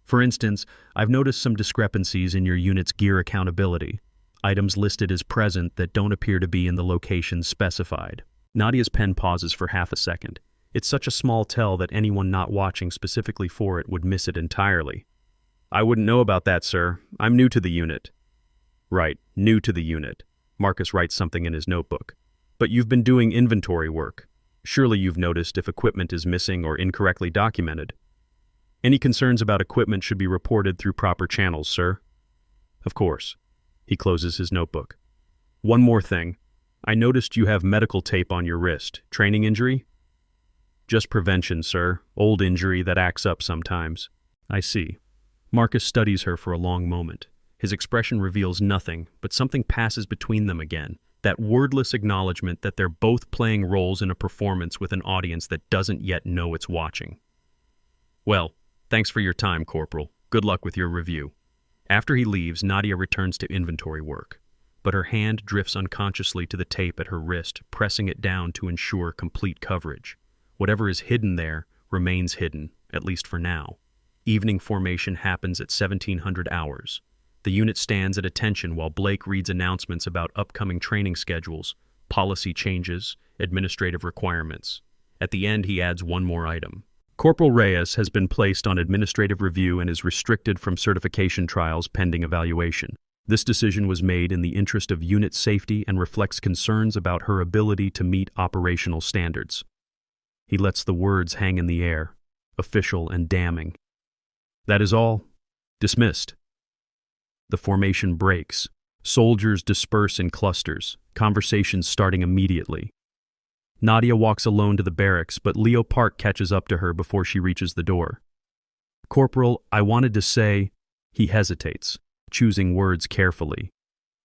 For instance, I've noticed some discrepancies in your unit's gear accountability. Items listed as present that don't appear to be in the locations specified. Nadia's pen pauses for half a second. It's such a small tell that anyone not watching specifically for it would miss it entirely. I wouldn't know about that, sir. I'm new to the unit. Right, new to the unit. Marcus writes something in his notebook. But you've been doing inventory work. Surely you've noticed if equipment is missing or incorrectly documented. Any concerns about equipment should be reported through proper channels, sir. Of course. He closes his notebook. One more thing. I noticed you have medical tape on your wrist. Training injury? Just prevention, sir. Old injury that acts up sometimes. I see. Marcus studies her for a long moment. His expression reveals nothing, but something passes between them again. That wordless acknowledgement that they're both playing roles in a performance with an audience that doesn't yet know it's watching. Well, thanks for your time, Corporal. Good luck with your review. After he leaves, Nadia returns to inventory work, but her hand drifts unconsciously to the tape at her wrist, pressing it down to ensure complete coverage. Whatever is hidden there remains hidden, at least for now. Evening formation happens at 1700 hours. The unit stands at attention while Blake reads announcements about upcoming training schedules, policy changes, administrative requirements. At the end, he adds one more item. Corporal Reyes has been placed on administrative review and is restricted from certification trials pending evaluation. This decision was made in the interest of unit safety and reflects concerns about her ability to meet operational standards. He lets the words hang in the air. official, and damning. That is all. Dismissed. The formation breaks. Soldiers disperse in clusters, conversations starting immediately. Nadia walks alone to the barracks, but Leo Park catches up to her before she reaches the door. "Corporal, I wanted to say..." He hesitates, choosing words carefully.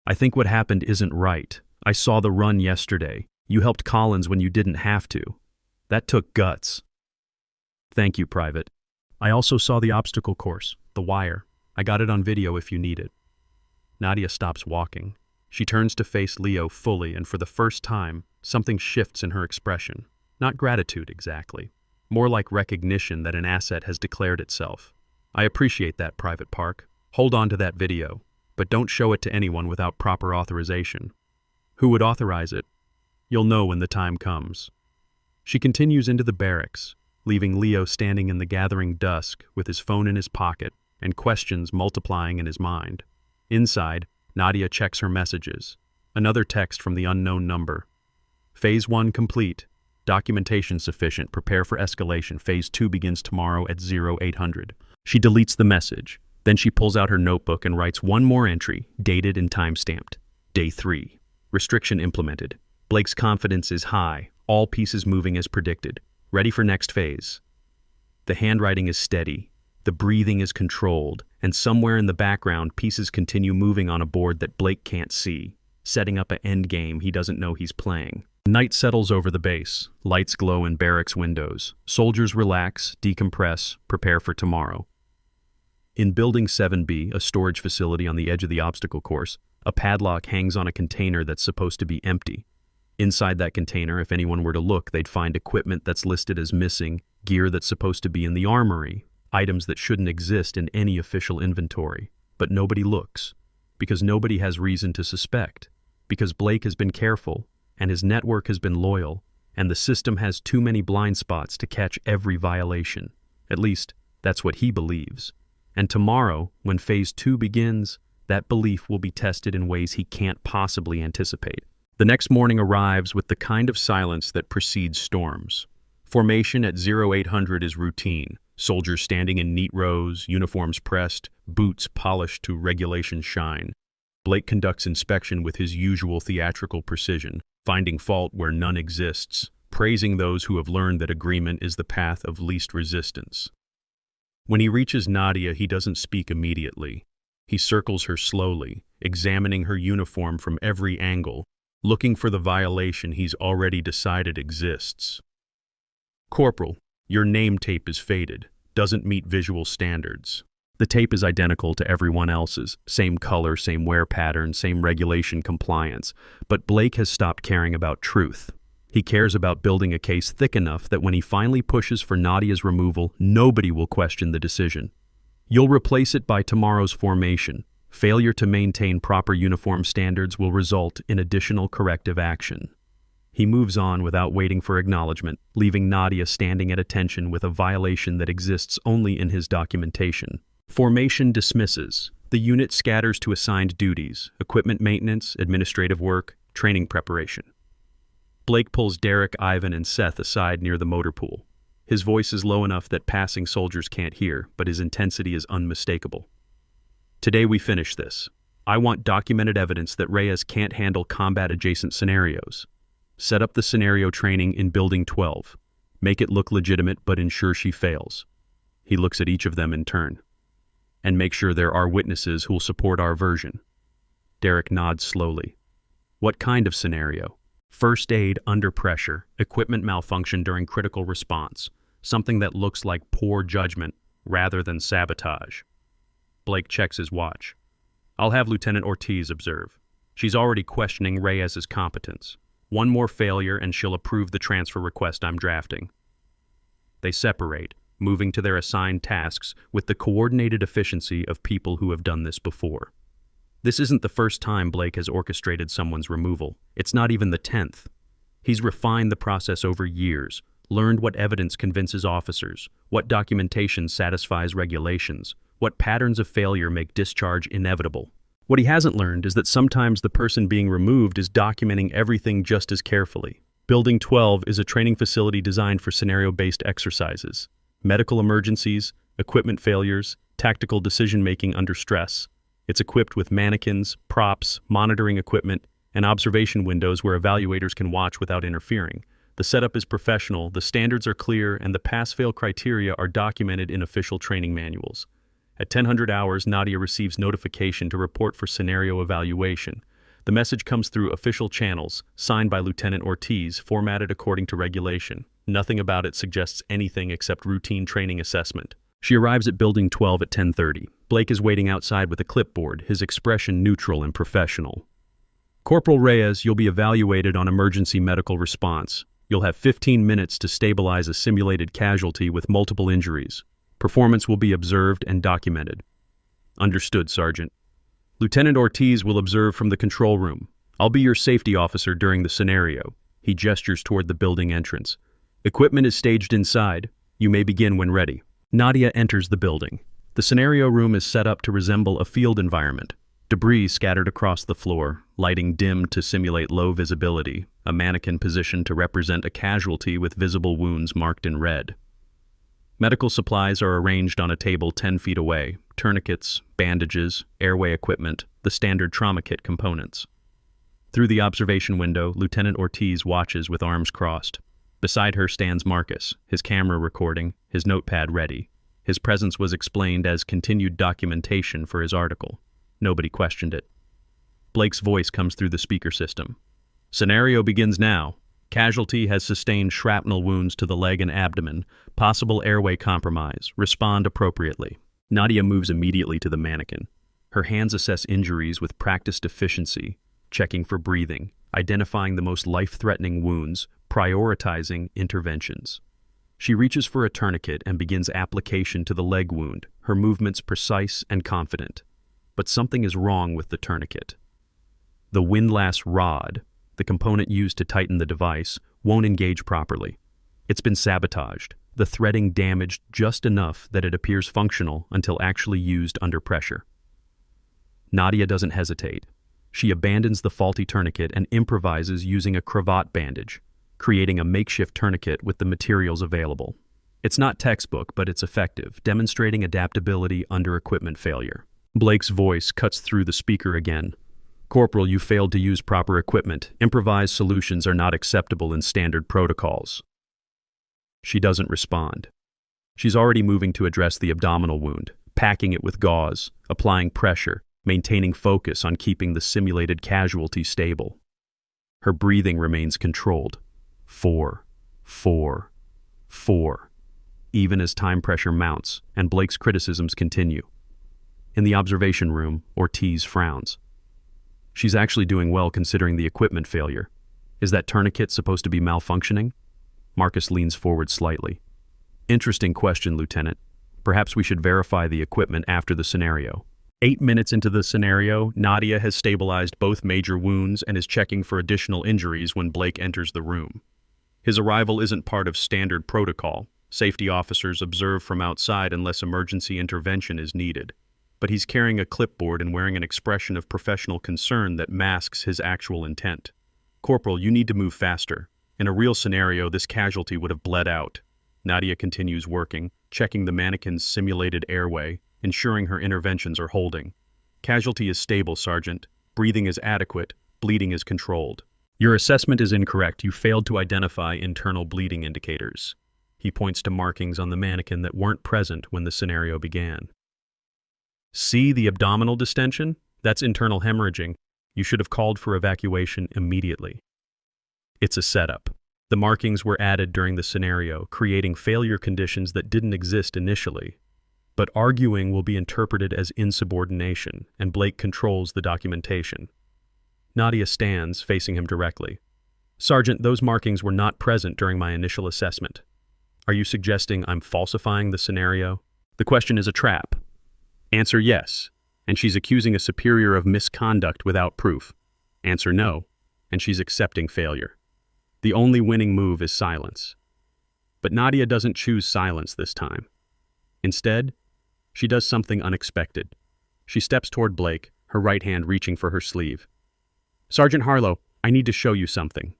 "I think what happened isn't right. I saw the run yesterday. You helped Collins when you didn't have to. That took guts." "Thank you, Private. I also saw the obstacle course, the wire. I got it on video if you need it." Nadia stops walking. She turns to face Leo fully, and for the first time, something shifts in her expression. Not gratitude exactly. More like recognition that an asset has declared itself. "I appreciate that, Private Park. Hold on to that video, but don't show it to anyone without proper authorization." "Who would authorize it?" "You'll know when the time comes." She continues into the barracks, leaving Leo standing in the gathering dusk with his phone in his pocket and questions multiplying in his mind. Inside, Nadia checks her messages. Another text from the unknown number. "Phase 1 complete. Documentation sufficient. Prepare for escalation. Phase 2 begins tomorrow at 0800. She deletes the message. Then she pulls out her notebook and writes one more entry, dated and time-stamped. Day 3. Restriction implemented. Blake's confidence is high. All pieces moving as predicted. Ready for next phase. The handwriting is steady. The breathing is controlled, and somewhere in the background, pieces continue moving on a board that Blake can't see, setting up an endgame he doesn't know he's playing. Night settles over the base. Lights glow in barracks windows. Soldiers relax, decompress, prepare for tomorrow. In Building 7B, a storage facility on the edge of the obstacle course, a padlock hangs on a container that's supposed to be empty. Inside that container, if anyone were to look, they'd find equipment that's listed as missing, gear that's supposed to be in the armory, items that shouldn't exist in any official inventory. But nobody looks, because nobody has reason to suspect, because Blake has been careful, and his network has been loyal, and the system has too many blind spots to catch every violation. At least, that's what he believes. And tomorrow, when Phase 2 begins, that belief will be tested in ways he can't possibly anticipate. The next morning arrives with the kind of silence that precedes storms. Formation at 0800 is routine. Soldiers standing in neat rows, uniforms pressed, boots polished to regulation shine. Blake conducts inspection with his usual theatrical precision, finding fault where none exists, praising those who have learned that agreement is the path of least resistance. When he reaches Nadia, he doesn't speak immediately. He circles her slowly, examining her uniform from every angle, looking for the violation he's already decided exists. "Corporal, your name tape is faded, doesn't meet visual standards." The tape is identical to everyone else's, same color, same wear pattern, same regulation compliance, but Blake has stopped caring about truth. He cares about building a case thick enough that when he finally pushes for Nadia's removal, nobody will question the decision. "You'll replace it by tomorrow's formation. Failure to maintain proper uniform standards will result in additional corrective action." He moves on without waiting for acknowledgement, leaving Nadia standing at attention with a violation that exists only in his documentation. Formation dismisses. The unit scatters to assigned duties: equipment maintenance, administrative work, training preparation. Blake pulls Derek, Ivan, and Seth aside near the motor pool. His voice is low enough that passing soldiers can't hear, but his intensity is unmistakable. "Today we finish this. I want documented evidence that Reyes can't handle combat-adjacent scenarios. Set up the scenario training in Building 12. Make it look legitimate, but ensure she fails." He looks at each of them in turn. "And make sure there are witnesses who'll support our version." Derek nods slowly. "What kind of scenario?" "First aid under pressure, equipment malfunction during critical response, something that looks like poor judgment rather than sabotage." Blake checks his watch. "I'll have Lieutenant Ortiz observe. She's already questioning Reyes's competence. One more failure and she'll approve the transfer request I'm drafting." They separate, moving to their assigned tasks with the coordinated efficiency of people who have done this before. This isn't the first time Blake has orchestrated someone's removal. It's not even the 10th. He's refined the process over years, learned what evidence convinces officers, what documentation satisfies regulations, what patterns of failure make discharge inevitable. What he hasn't learned is that sometimes the person being removed is documenting everything just as carefully. Building 12 is a training facility designed for scenario-based exercises. medical emergencies, equipment failures, tactical decision-making under stress. It's equipped with mannequins, props, monitoring equipment, and observation windows where evaluators can watch without interfering. The setup is professional, the standards are clear, and the pass-fail criteria are documented in official training manuals. At 1000 hours, Nadia receives notification to report for scenario evaluation. The message comes through official channels, signed by Lieutenant Ortiz, formatted according to regulation. Nothing about it suggests anything except routine training assessment. She arrives at Building 12 at 10:30. Blake is waiting outside with a clipboard, his expression neutral and professional. Corporal Reyes, you'll be evaluated on emergency medical response. You'll have 15 minutes to stabilize a simulated casualty with multiple injuries. Performance will be observed and documented. Understood, Sergeant. Lieutenant Ortiz will observe from the control room. I'll be your safety officer during the scenario. He gestures toward the building entrance. Equipment is staged inside. You may begin when ready. Nadia enters the building. The scenario room is set up to resemble a field environment. Debris scattered across the floor, lighting dimmed to simulate low visibility, a mannequin positioned to represent a casualty with visible wounds marked in red. Medical supplies are arranged on a table 10 feet away, tourniquets, bandages, airway equipment, the standard trauma kit components. Through the observation window, Lieutenant Ortiz watches with arms crossed. Beside her stands Marcus, his camera recording, his notepad ready. His presence was explained as continued documentation for his article. Nobody questioned it. Blake's voice comes through the speaker system. Scenario begins now. Casualty has sustained shrapnel wounds to the leg and abdomen. Possible airway compromise. Respond appropriately. Nadia moves immediately to the mannequin. Her hands assess injuries with practiced efficiency, checking for breathing, identifying the most life-threatening wounds, prioritizing interventions. She reaches for a tourniquet and begins application to the leg wound, her movements precise and confident. But something is wrong with the tourniquet. The windlass rod, the component used to tighten the device, won't engage properly. It's been sabotaged, the threading damaged just enough that it appears functional until actually used under pressure. Nadia doesn't hesitate. She abandons the faulty tourniquet and improvises using a cravat bandage, creating a makeshift tourniquet with the materials available. It's not textbook, but it's effective, demonstrating adaptability under equipment failure. Blake's voice cuts through the speaker again. Corporal, you failed to use proper equipment. Improvised solutions are not acceptable in standard protocols. She doesn't respond. She's already moving to address the abdominal wound, packing it with gauze, applying pressure, maintaining focus on keeping the simulated casualty stable. Her breathing remains controlled. 4, 4, 4, even as time pressure mounts and Blake's criticisms continue. In the observation room, Ortiz frowns. She's actually doing well considering the equipment failure. Is that tourniquet supposed to be malfunctioning? Marcus leans forward slightly. Interesting question, Lieutenant. Perhaps we should verify the equipment after the scenario. 8 minutes into the scenario, Nadia has stabilized both major wounds and is checking for additional injuries when Blake enters the room. His arrival isn't part of standard protocol. Safety officers observe from outside unless emergency intervention is needed. But he's carrying a clipboard and wearing an expression of professional concern that masks his actual intent. Corporal, you need to move faster. In a real scenario, this casualty would have bled out. Nadia continues working, checking the mannequin's simulated airway, ensuring her interventions are holding. Casualty is stable, Sergeant. Breathing is adequate. Bleeding is controlled. Your assessment is incorrect. You failed to identify internal bleeding indicators. He points to markings on the mannequin that weren't present when the scenario began. See the abdominal distension? That's internal hemorrhaging. You should have called for evacuation immediately. It's a setup. The markings were added during the scenario, creating failure conditions that didn't exist initially. But arguing will be interpreted as insubordination, and Blake controls the documentation. Nadia stands, facing him directly. Sergeant, those markings were not present during my initial assessment. Are you suggesting I'm falsifying the scenario? The question is a trap. Answer yes, and she's accusing a superior of misconduct without proof. Answer no, and she's accepting failure. The only winning move is silence. But Nadia doesn't choose silence this time. Instead, she does something unexpected. She steps toward Blake, her right hand reaching for her sleeve. Sergeant Harlow, I need to show you something.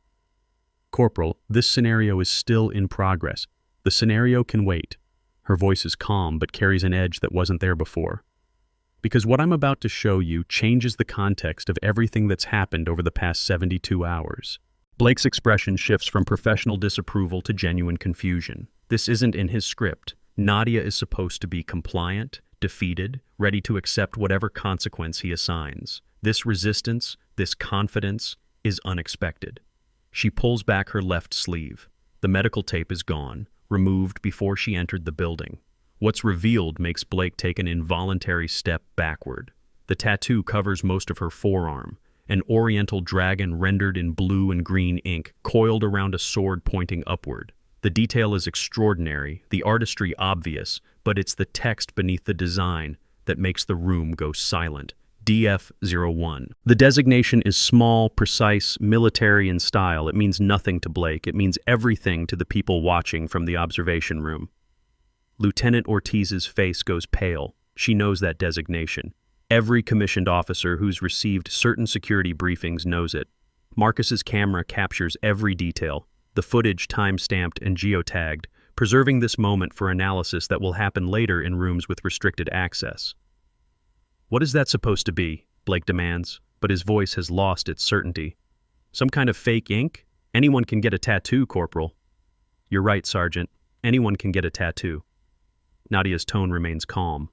Corporal, this scenario is still in progress. The scenario can wait. Her voice is calm but carries an edge that wasn't there before. Because what I'm about to show you changes the context of everything that's happened over the past 72 hours. Blake's expression shifts from professional disapproval to genuine confusion. This isn't in his script. Nadia is supposed to be compliant, defeated, ready to accept whatever consequence he assigns. This resistance, this confidence, is unexpected. She pulls back her left sleeve. The medical tape is gone, removed before she entered the building. What's revealed makes Blake take an involuntary step backward. The tattoo covers most of her forearm, an oriental dragon rendered in blue and green ink, coiled around a sword pointing upward. The detail is extraordinary, the artistry obvious, but it's the text beneath the design that makes the room go silent. DF-01. The designation is small, precise, military in style. It means nothing to Blake. It means everything to the people watching from the observation room. Lieutenant Ortiz's face goes pale. She knows that designation. Every commissioned officer who's received certain security briefings knows it. Marcus's camera captures every detail, the footage time-stamped and geotagged, preserving this moment for analysis that will happen later in rooms with restricted access. "What is that supposed to be?" Blake demands, but his voice has lost its certainty. "Some kind of fake ink? Anyone can get a tattoo, Corporal." "You're right, Sergeant. Anyone can get a tattoo." Nadia's tone remains calm.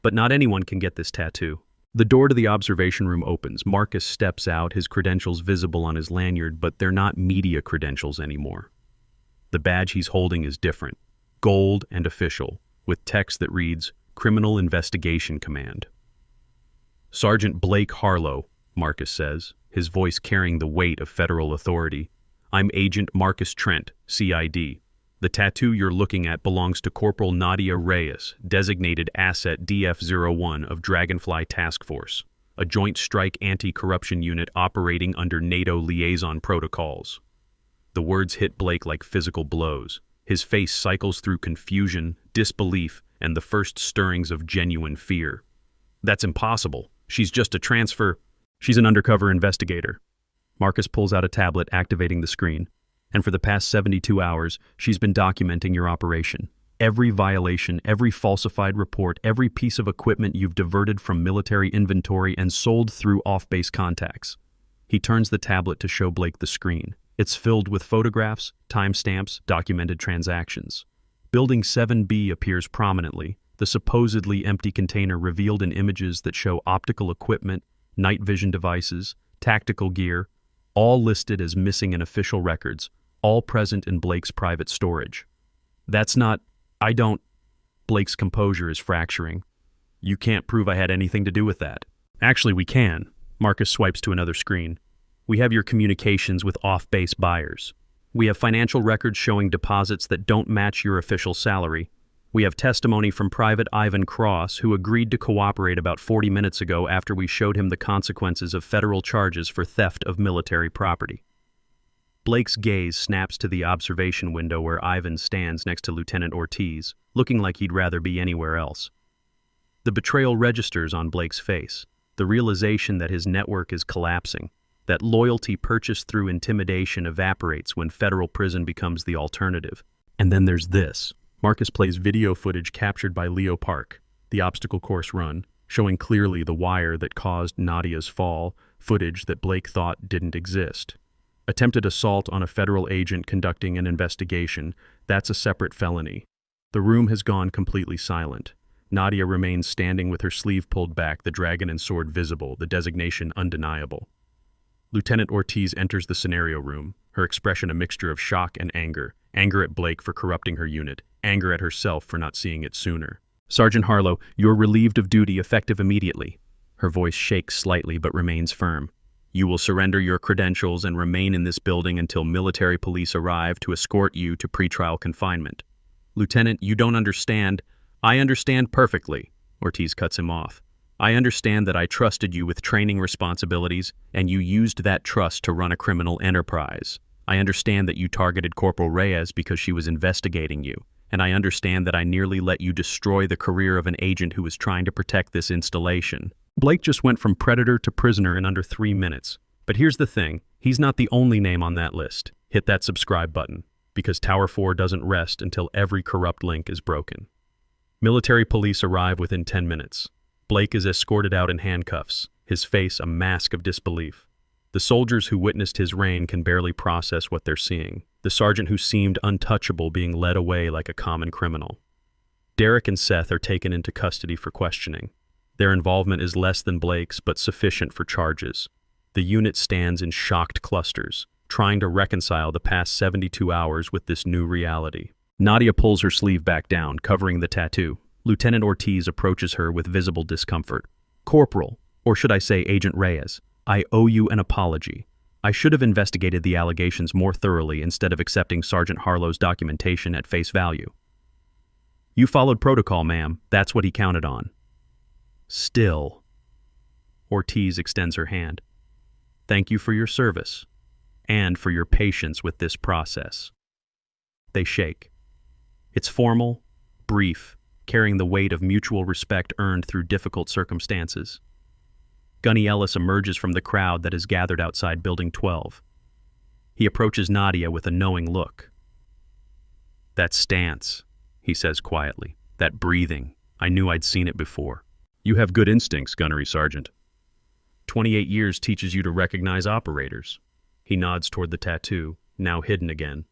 "But not anyone can get this tattoo." The door to the observation room opens. Marcus steps out, his credentials visible on his lanyard, but they're not media credentials anymore. The badge he's holding is different, gold and official, with text that reads, "Criminal Investigation Command." "Sergeant Blake Harlow," Marcus says, his voice carrying the weight of federal authority. "I'm Agent Marcus Trent, CID. The tattoo you're looking at belongs to Corporal Nadia Reyes, designated Asset DF-01 of Dragonfly Task Force, a joint strike anti-corruption unit operating under NATO liaison protocols." The words hit Blake like physical blows. His face cycles through confusion, disbelief, and the first stirrings of genuine fear. "That's impossible. She's just a transfer." "She's an undercover investigator." Marcus pulls out a tablet, activating the screen. "And for the past 72 hours, she's been documenting your operation. Every violation, every falsified report, every piece of equipment you've diverted from military inventory and sold through off-base contacts." He turns the tablet to show Blake the screen. It's filled with photographs, timestamps, documented transactions. Building 7B appears prominently, the supposedly empty container revealed in images that show optical equipment, night vision devices, tactical gear, all listed as missing in official records, all present in Blake's private storage. "That's not... I don't..." Blake's composure is fracturing. "You can't prove I had anything to do with that." "Actually, we can." Marcus swipes to another screen. "We have your communications with off-base buyers. We have financial records showing deposits that don't match your official salary. We have testimony from Private Ivan Cross, who agreed to cooperate about 40 minutes ago after we showed him the consequences of federal charges for theft of military property." Blake's gaze snaps to the observation window where Ivan stands next to Lieutenant Ortiz, looking like he'd rather be anywhere else. The betrayal registers on Blake's face, the realization that his network is collapsing, that loyalty purchased through intimidation evaporates when federal prison becomes the alternative. And then there's this. Marcus plays video footage captured by Leo Park, the obstacle course run, showing clearly the wire that caused Nadia's fall, footage that Blake thought didn't exist. Attempted assault on a federal agent conducting an investigation, that's a separate felony. The room has gone completely silent. Nadia remains standing with her sleeve pulled back, the dragon and sword visible, the designation undeniable. Lieutenant Ortiz enters the scenario room, her expression a mixture of shock and anger. Anger at Blake for corrupting her unit, anger at herself for not seeing it sooner. "Sergeant Harlow, you're relieved of duty effective immediately." Her voice shakes slightly but remains firm. "You will surrender your credentials and remain in this building until military police arrive to escort you to pretrial confinement." "Lieutenant, you don't understand." "I understand perfectly," Ortiz cuts him off. "I understand that I trusted you with training responsibilities, and you used that trust to run a criminal enterprise. I understand that you targeted Corporal Reyes because she was investigating you, and I understand that I nearly let you destroy the career of an agent who was trying to protect this installation." Blake just went from predator to prisoner in under 3 minutes. But here's the thing, he's not the only name on that list. Hit that subscribe button, because Tower 4 doesn't rest until every corrupt link is broken. Military police arrive within 10 minutes. Blake is escorted out in handcuffs, his face a mask of disbelief. The soldiers who witnessed his reign can barely process what they're seeing, the sergeant who seemed untouchable being led away like a common criminal. Derek and Seth are taken into custody for questioning. Their involvement is less than Blake's, but sufficient for charges. The unit stands in shocked clusters, trying to reconcile the past 72 hours with this new reality. Nadia pulls her sleeve back down, covering the tattoo. Lieutenant Ortiz approaches her with visible discomfort. "Corporal, or should I say Agent Reyes, I owe you an apology. I should have investigated the allegations more thoroughly instead of accepting Sergeant Harlow's documentation at face value." "You followed protocol, ma'am. That's what he counted on." "Still." Ortiz extends her hand. "Thank you for your service, and for your patience with this process." They shake. It's formal, brief, carrying the weight of mutual respect earned through difficult circumstances. Gunny Ellis emerges from the crowd that is gathered outside Building 12. He approaches Nadia with a knowing look. "That stance," he says quietly. "That breathing. I knew I'd seen it before." "You have good instincts, Gunnery Sergeant. 28 years teaches you to recognize operators." He nods toward the tattoo, now hidden again.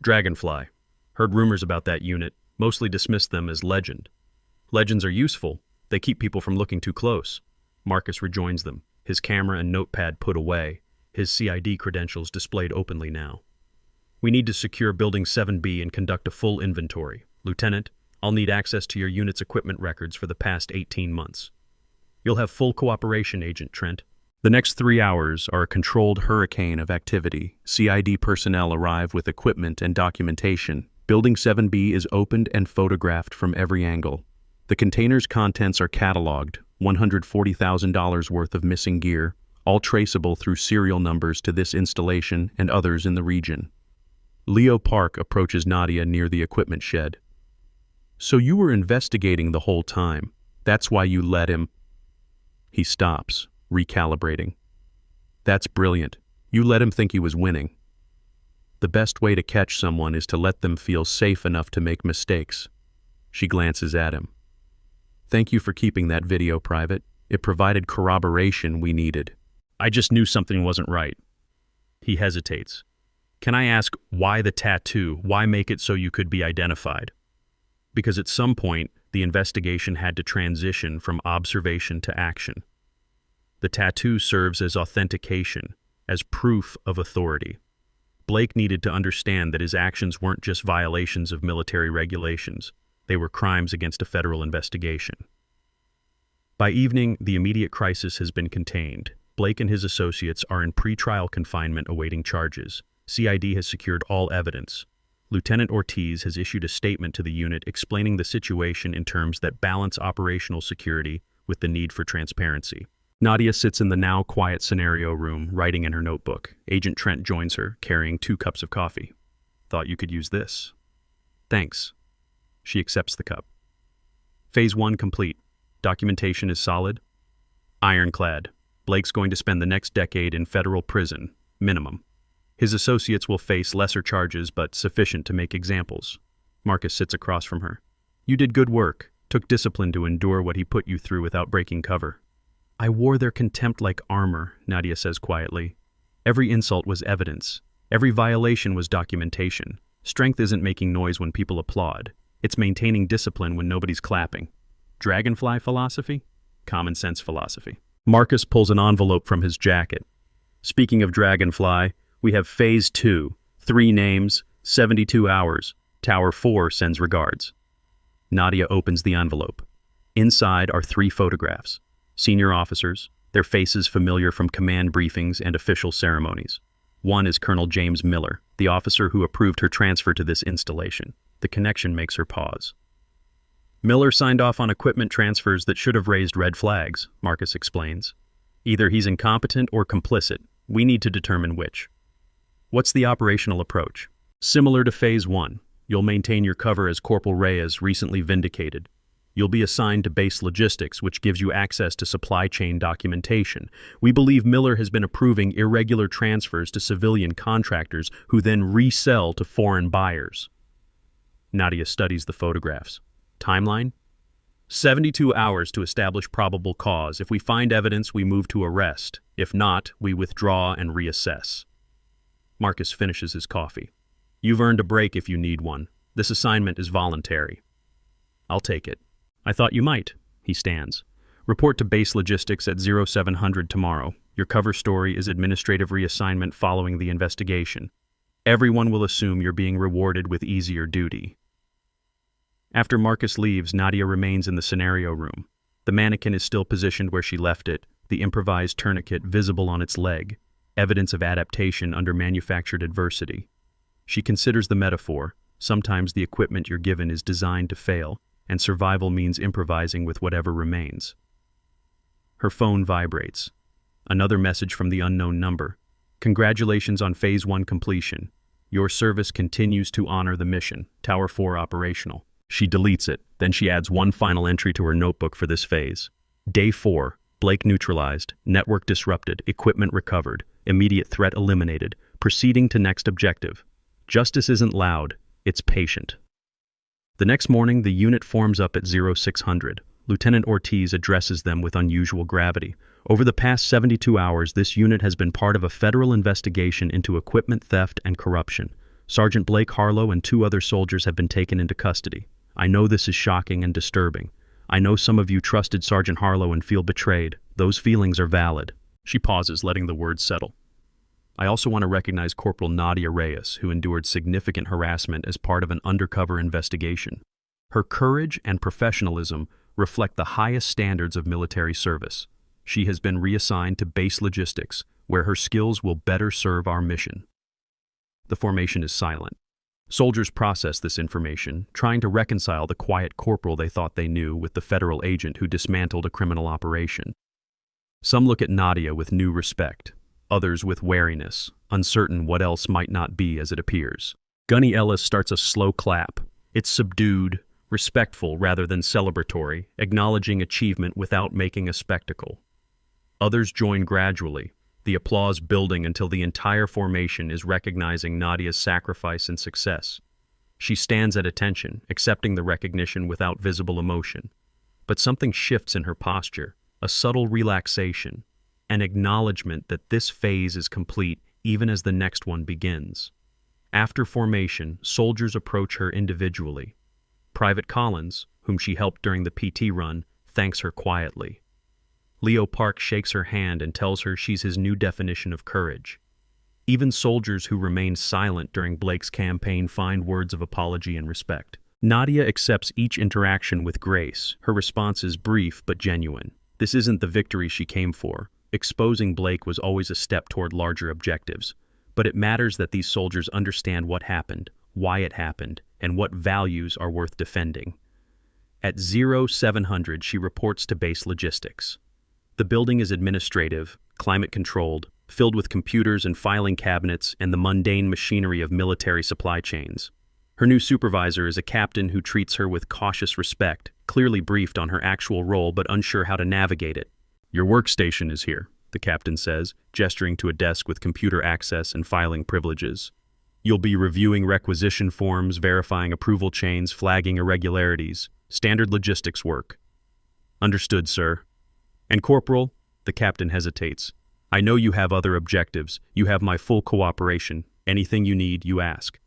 "Dragonfly. Heard rumors about that unit, mostly dismissed them as legend. Legends are useful. They keep people from looking too close." Marcus rejoins them, his camera and notepad put away, his CID credentials displayed openly now. "We need to secure Building 7B and conduct a full inventory. Lieutenant, I'll need access to your unit's equipment records for the past 18 months. You'll have full cooperation, Agent Trent." The next 3 hours are a controlled hurricane of activity. CID personnel arrive with equipment and documentation. Building 7B is opened and photographed from every angle. The container's contents are cataloged, $140,000 worth of missing gear, all traceable through serial numbers to this installation and others in the region. Leo Park approaches Nadia near the equipment shed. "So you were investigating the whole time. That's why you let him—" He stops, recalibrating. "That's brilliant. You let him think he was winning. The best way to catch someone is to let them feel safe enough to make mistakes." She glances at him. "Thank you for keeping that video private. It provided corroboration we needed." "I just knew something wasn't right." He hesitates. "Can I ask why the tattoo? Why make it so you could be identified?" "Because at some point, the investigation had to transition from observation to action. The tattoo serves as authentication, as proof of authority. Blake needed to understand that his actions weren't just violations of military regulations. They were crimes against a federal investigation." By evening, the immediate crisis has been contained. Blake and his associates are in pre-trial confinement awaiting charges. CID has secured all evidence. Lieutenant Ortiz has issued a statement to the unit explaining the situation in terms that balance operational security with the need for transparency. Nadia sits in the now quiet scenario room, writing in her notebook. Agent Trent joins her, carrying 2 cups of coffee. "Thought you could use this." "Thanks." She accepts the cup. Phase 1 complete. Documentation is solid. Ironclad. Blake's going to spend the next decade in federal prison, minimum. His associates will face lesser charges, but sufficient to make examples. Marcus sits across from her. "You did good work. Took discipline to endure what he put you through without breaking cover." "I wore their contempt like armor," Nadia says quietly. "Every insult was evidence. Every violation was documentation. Strength isn't making noise when people applaud. It's maintaining discipline when nobody's clapping. Dragonfly philosophy? Common sense philosophy." Marcus pulls an envelope from his jacket. "Speaking of Dragonfly, we have Phase 2, 3 names, 72 hours. Tower 4 sends regards." Nadia opens the envelope. Inside are 3 photographs. Senior officers, their faces familiar from command briefings and official ceremonies. One is Colonel James Miller, the officer who approved her transfer to this installation. The connection makes her pause. "Miller signed off on equipment transfers that should have raised red flags," Marcus explains. "Either he's incompetent or complicit. We need to determine which." "What's the operational approach?" "Similar to Phase 1. You'll maintain your cover as Corporal Reyes recently vindicated. You'll be assigned to base logistics, which gives you access to supply chain documentation. We believe Miller has been approving irregular transfers to civilian contractors who then resell to foreign buyers. Nadia studies the photographs. Timeline? 72 hours to establish probable cause. If we find evidence, we move to arrest. If not, we withdraw and reassess. Marcus finishes his coffee. You've earned a break if you need one. This assignment is voluntary. I'll take it. I thought you might. He stands. Report to base logistics at 0700 tomorrow. Your cover story is administrative reassignment following the investigation. Everyone will assume you're being rewarded with easier duty. After Marcus leaves, Nadia remains in the scenario room. The mannequin is still positioned where she left it, the improvised tourniquet visible on its leg, evidence of adaptation under manufactured adversity. She considers the metaphor. Sometimes the equipment you're given is designed to fail, and survival means improvising with whatever remains. Her phone vibrates. Another message from the unknown number. Congratulations on Phase 1 completion. Your service continues to honor the mission. Tower 4 operational. She deletes it, then she adds one final entry to her notebook for this phase. Day 4, Blake neutralized, network disrupted, equipment recovered, immediate threat eliminated, proceeding to next objective. Justice isn't loud, it's patient. The next morning, the unit forms up at 0600. Lieutenant Ortiz addresses them with unusual gravity. Over the past 72 hours, this unit has been part of a federal investigation into equipment theft and corruption. Sergeant Blake Harlow and 2 other soldiers have been taken into custody. I know this is shocking and disturbing. I know some of you trusted Sergeant Harlow and feel betrayed. Those feelings are valid. She pauses, letting the words settle. I also want to recognize Corporal Nadia Reyes, who endured significant harassment as part of an undercover investigation. Her courage and professionalism reflect the highest standards of military service. She has been reassigned to base logistics, where her skills will better serve our mission. The formation is silent. Soldiers process this information, trying to reconcile the quiet corporal they thought they knew with the federal agent who dismantled a criminal operation. Some look at Nadia with new respect, others with wariness, uncertain what else might not be as it appears. Gunny Ellis starts a slow clap. It's subdued, respectful rather than celebratory, acknowledging achievement without making a spectacle. Others join gradually, the applause building until the entire formation is recognizing Nadia's sacrifice and success. She stands at attention, accepting the recognition without visible emotion. But something shifts in her posture, a subtle relaxation, an acknowledgement that this phase is complete even as the next one begins. After formation, soldiers approach her individually. Private Collins, whom she helped during the PT run, thanks her quietly. Leo Park shakes her hand and tells her she's his new definition of courage. Even soldiers who remained silent during Blake's campaign find words of apology and respect. Nadia accepts each interaction with grace. Her response is brief but genuine. This isn't the victory she came for. Exposing Blake was always a step toward larger objectives. But it matters that these soldiers understand what happened, why it happened, and what values are worth defending. At 0700, she reports to base logistics. The building is administrative, climate-controlled, filled with computers and filing cabinets and the mundane machinery of military supply chains. Her new supervisor is a captain who treats her with cautious respect, clearly briefed on her actual role but unsure how to navigate it. Your workstation is here, the captain says, gesturing to a desk with computer access and filing privileges. You'll be reviewing requisition forms, verifying approval chains, flagging irregularities, standard logistics work. Understood, sir. And Corporal, the captain hesitates. I know you have other objectives. You have my full cooperation. Anything you need, you ask.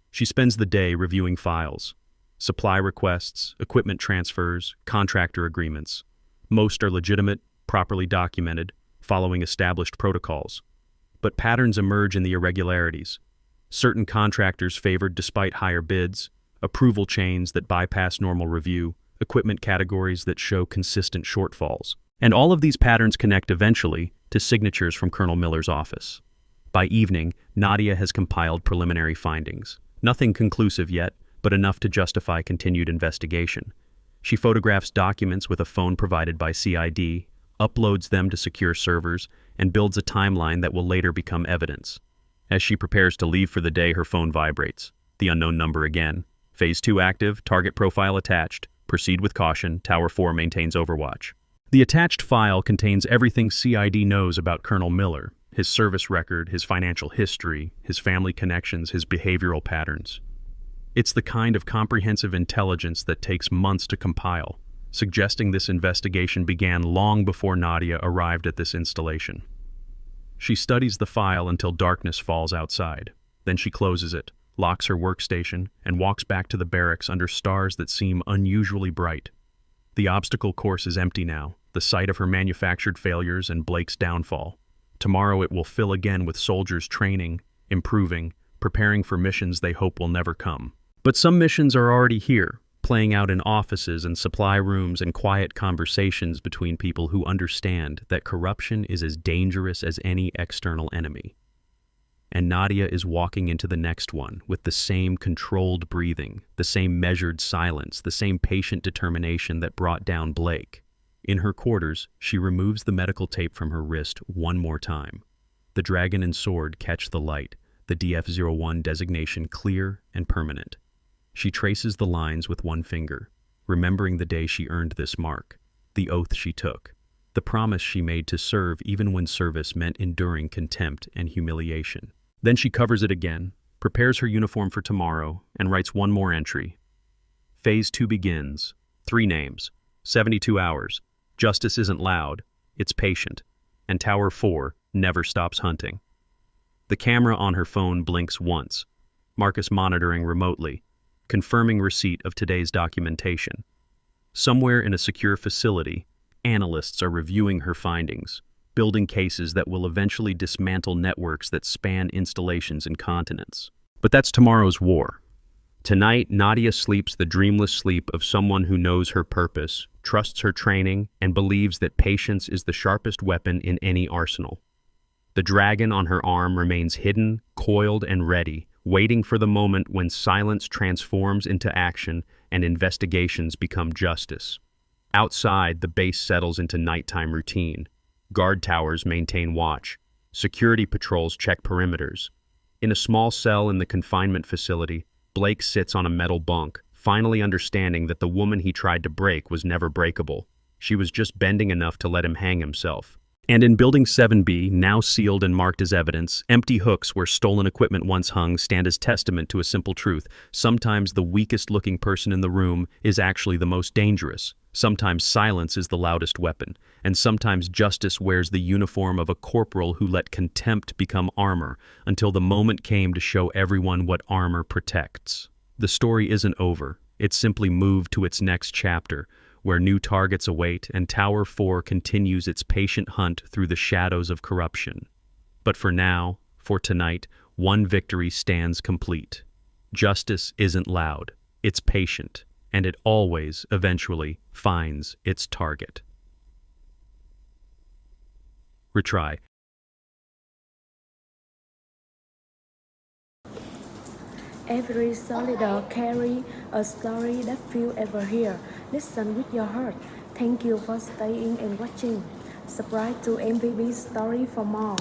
She spends the day reviewing files. Supply requests, equipment transfers, contractor agreements. Most are legitimate, properly documented, following established protocols. But patterns emerge in the irregularities. Certain contractors favored despite higher bids, approval chains that bypass normal review, equipment categories that show consistent shortfalls. And all of these patterns connect eventually to signatures from Colonel Miller's office. By evening, Nadia has compiled preliminary findings. Nothing conclusive yet, but enough to justify continued investigation. She photographs documents with a phone provided by CID, uploads them to secure servers, and builds a timeline that will later become evidence. As she prepares to leave for the day, her phone vibrates. The unknown number again. Phase 2 active, target profile attached. Proceed with caution. Tower 4 maintains overwatch. The attached file contains everything CID knows about Colonel Miller, his service record, his financial history, his family connections, his behavioral patterns. It's the kind of comprehensive intelligence that takes months to compile, suggesting this investigation began long before Nadia arrived at this installation. She studies the file until darkness falls outside. Then she closes it, locks her workstation, and walks back to the barracks under stars that seem unusually bright. The obstacle course is empty now, the site of her manufactured failures and Blake's downfall. Tomorrow it will fill again with soldiers training, improving, preparing for missions they hope will never come. But some missions are already here, playing out in offices and supply rooms and quiet conversations between people who understand that corruption is as dangerous as any external enemy. And Nadia is walking into the next one with the same controlled breathing, the same measured silence, the same patient determination that brought down Blake. In her quarters, she removes the medical tape from her wrist one more time. The dragon and sword catch the light, the DF-01 designation clear and permanent. She traces the lines with one finger, remembering the day she earned this mark, the oath she took, the promise she made to serve even when service meant enduring contempt and humiliation. Then she covers it again, prepares her uniform for tomorrow, and writes one more entry. Phase 2 begins. 3 names. 72 hours. Justice isn't loud, it's patient. And Tower 4 never stops hunting. The camera on her phone blinks once, Marcus monitoring remotely, confirming receipt of today's documentation. Somewhere in a secure facility, analysts are reviewing her findings, building cases that will eventually dismantle networks that span installations and continents. But that's tomorrow's war. Tonight, Nadia sleeps the dreamless sleep of someone who knows her purpose, trusts her training, and believes that patience is the sharpest weapon in any arsenal. The dragon on her arm remains hidden, coiled, and ready, waiting for the moment when silence transforms into action and investigations become justice. Outside, the base settles into nighttime routine. Guard towers maintain watch. Security patrols check perimeters. In a small cell in the confinement facility, Blake sits on a metal bunk, finally understanding that the woman he tried to break was never breakable. She was just bending enough to let him hang himself. And in Building 7B, now sealed and marked as evidence, empty hooks where stolen equipment once hung stand as testament to a simple truth. Sometimes the weakest-looking person in the room is actually the most dangerous. Sometimes silence is the loudest weapon. And sometimes justice wears the uniform of a corporal who let contempt become armor, until the moment came to show everyone what armor protects. The story isn't over. It's simply moved to its next chapter, where new targets await and Tower 4 continues its patient hunt through the shadows of corruption. But for now, for tonight, one victory stands complete. Justice isn't loud, it's patient, and it always, eventually, finds its target. Retry. Every soldier carries a story that few ever hear. Listen with your heart. Thank you for staying and watching. Subscribe to MVB Story for more.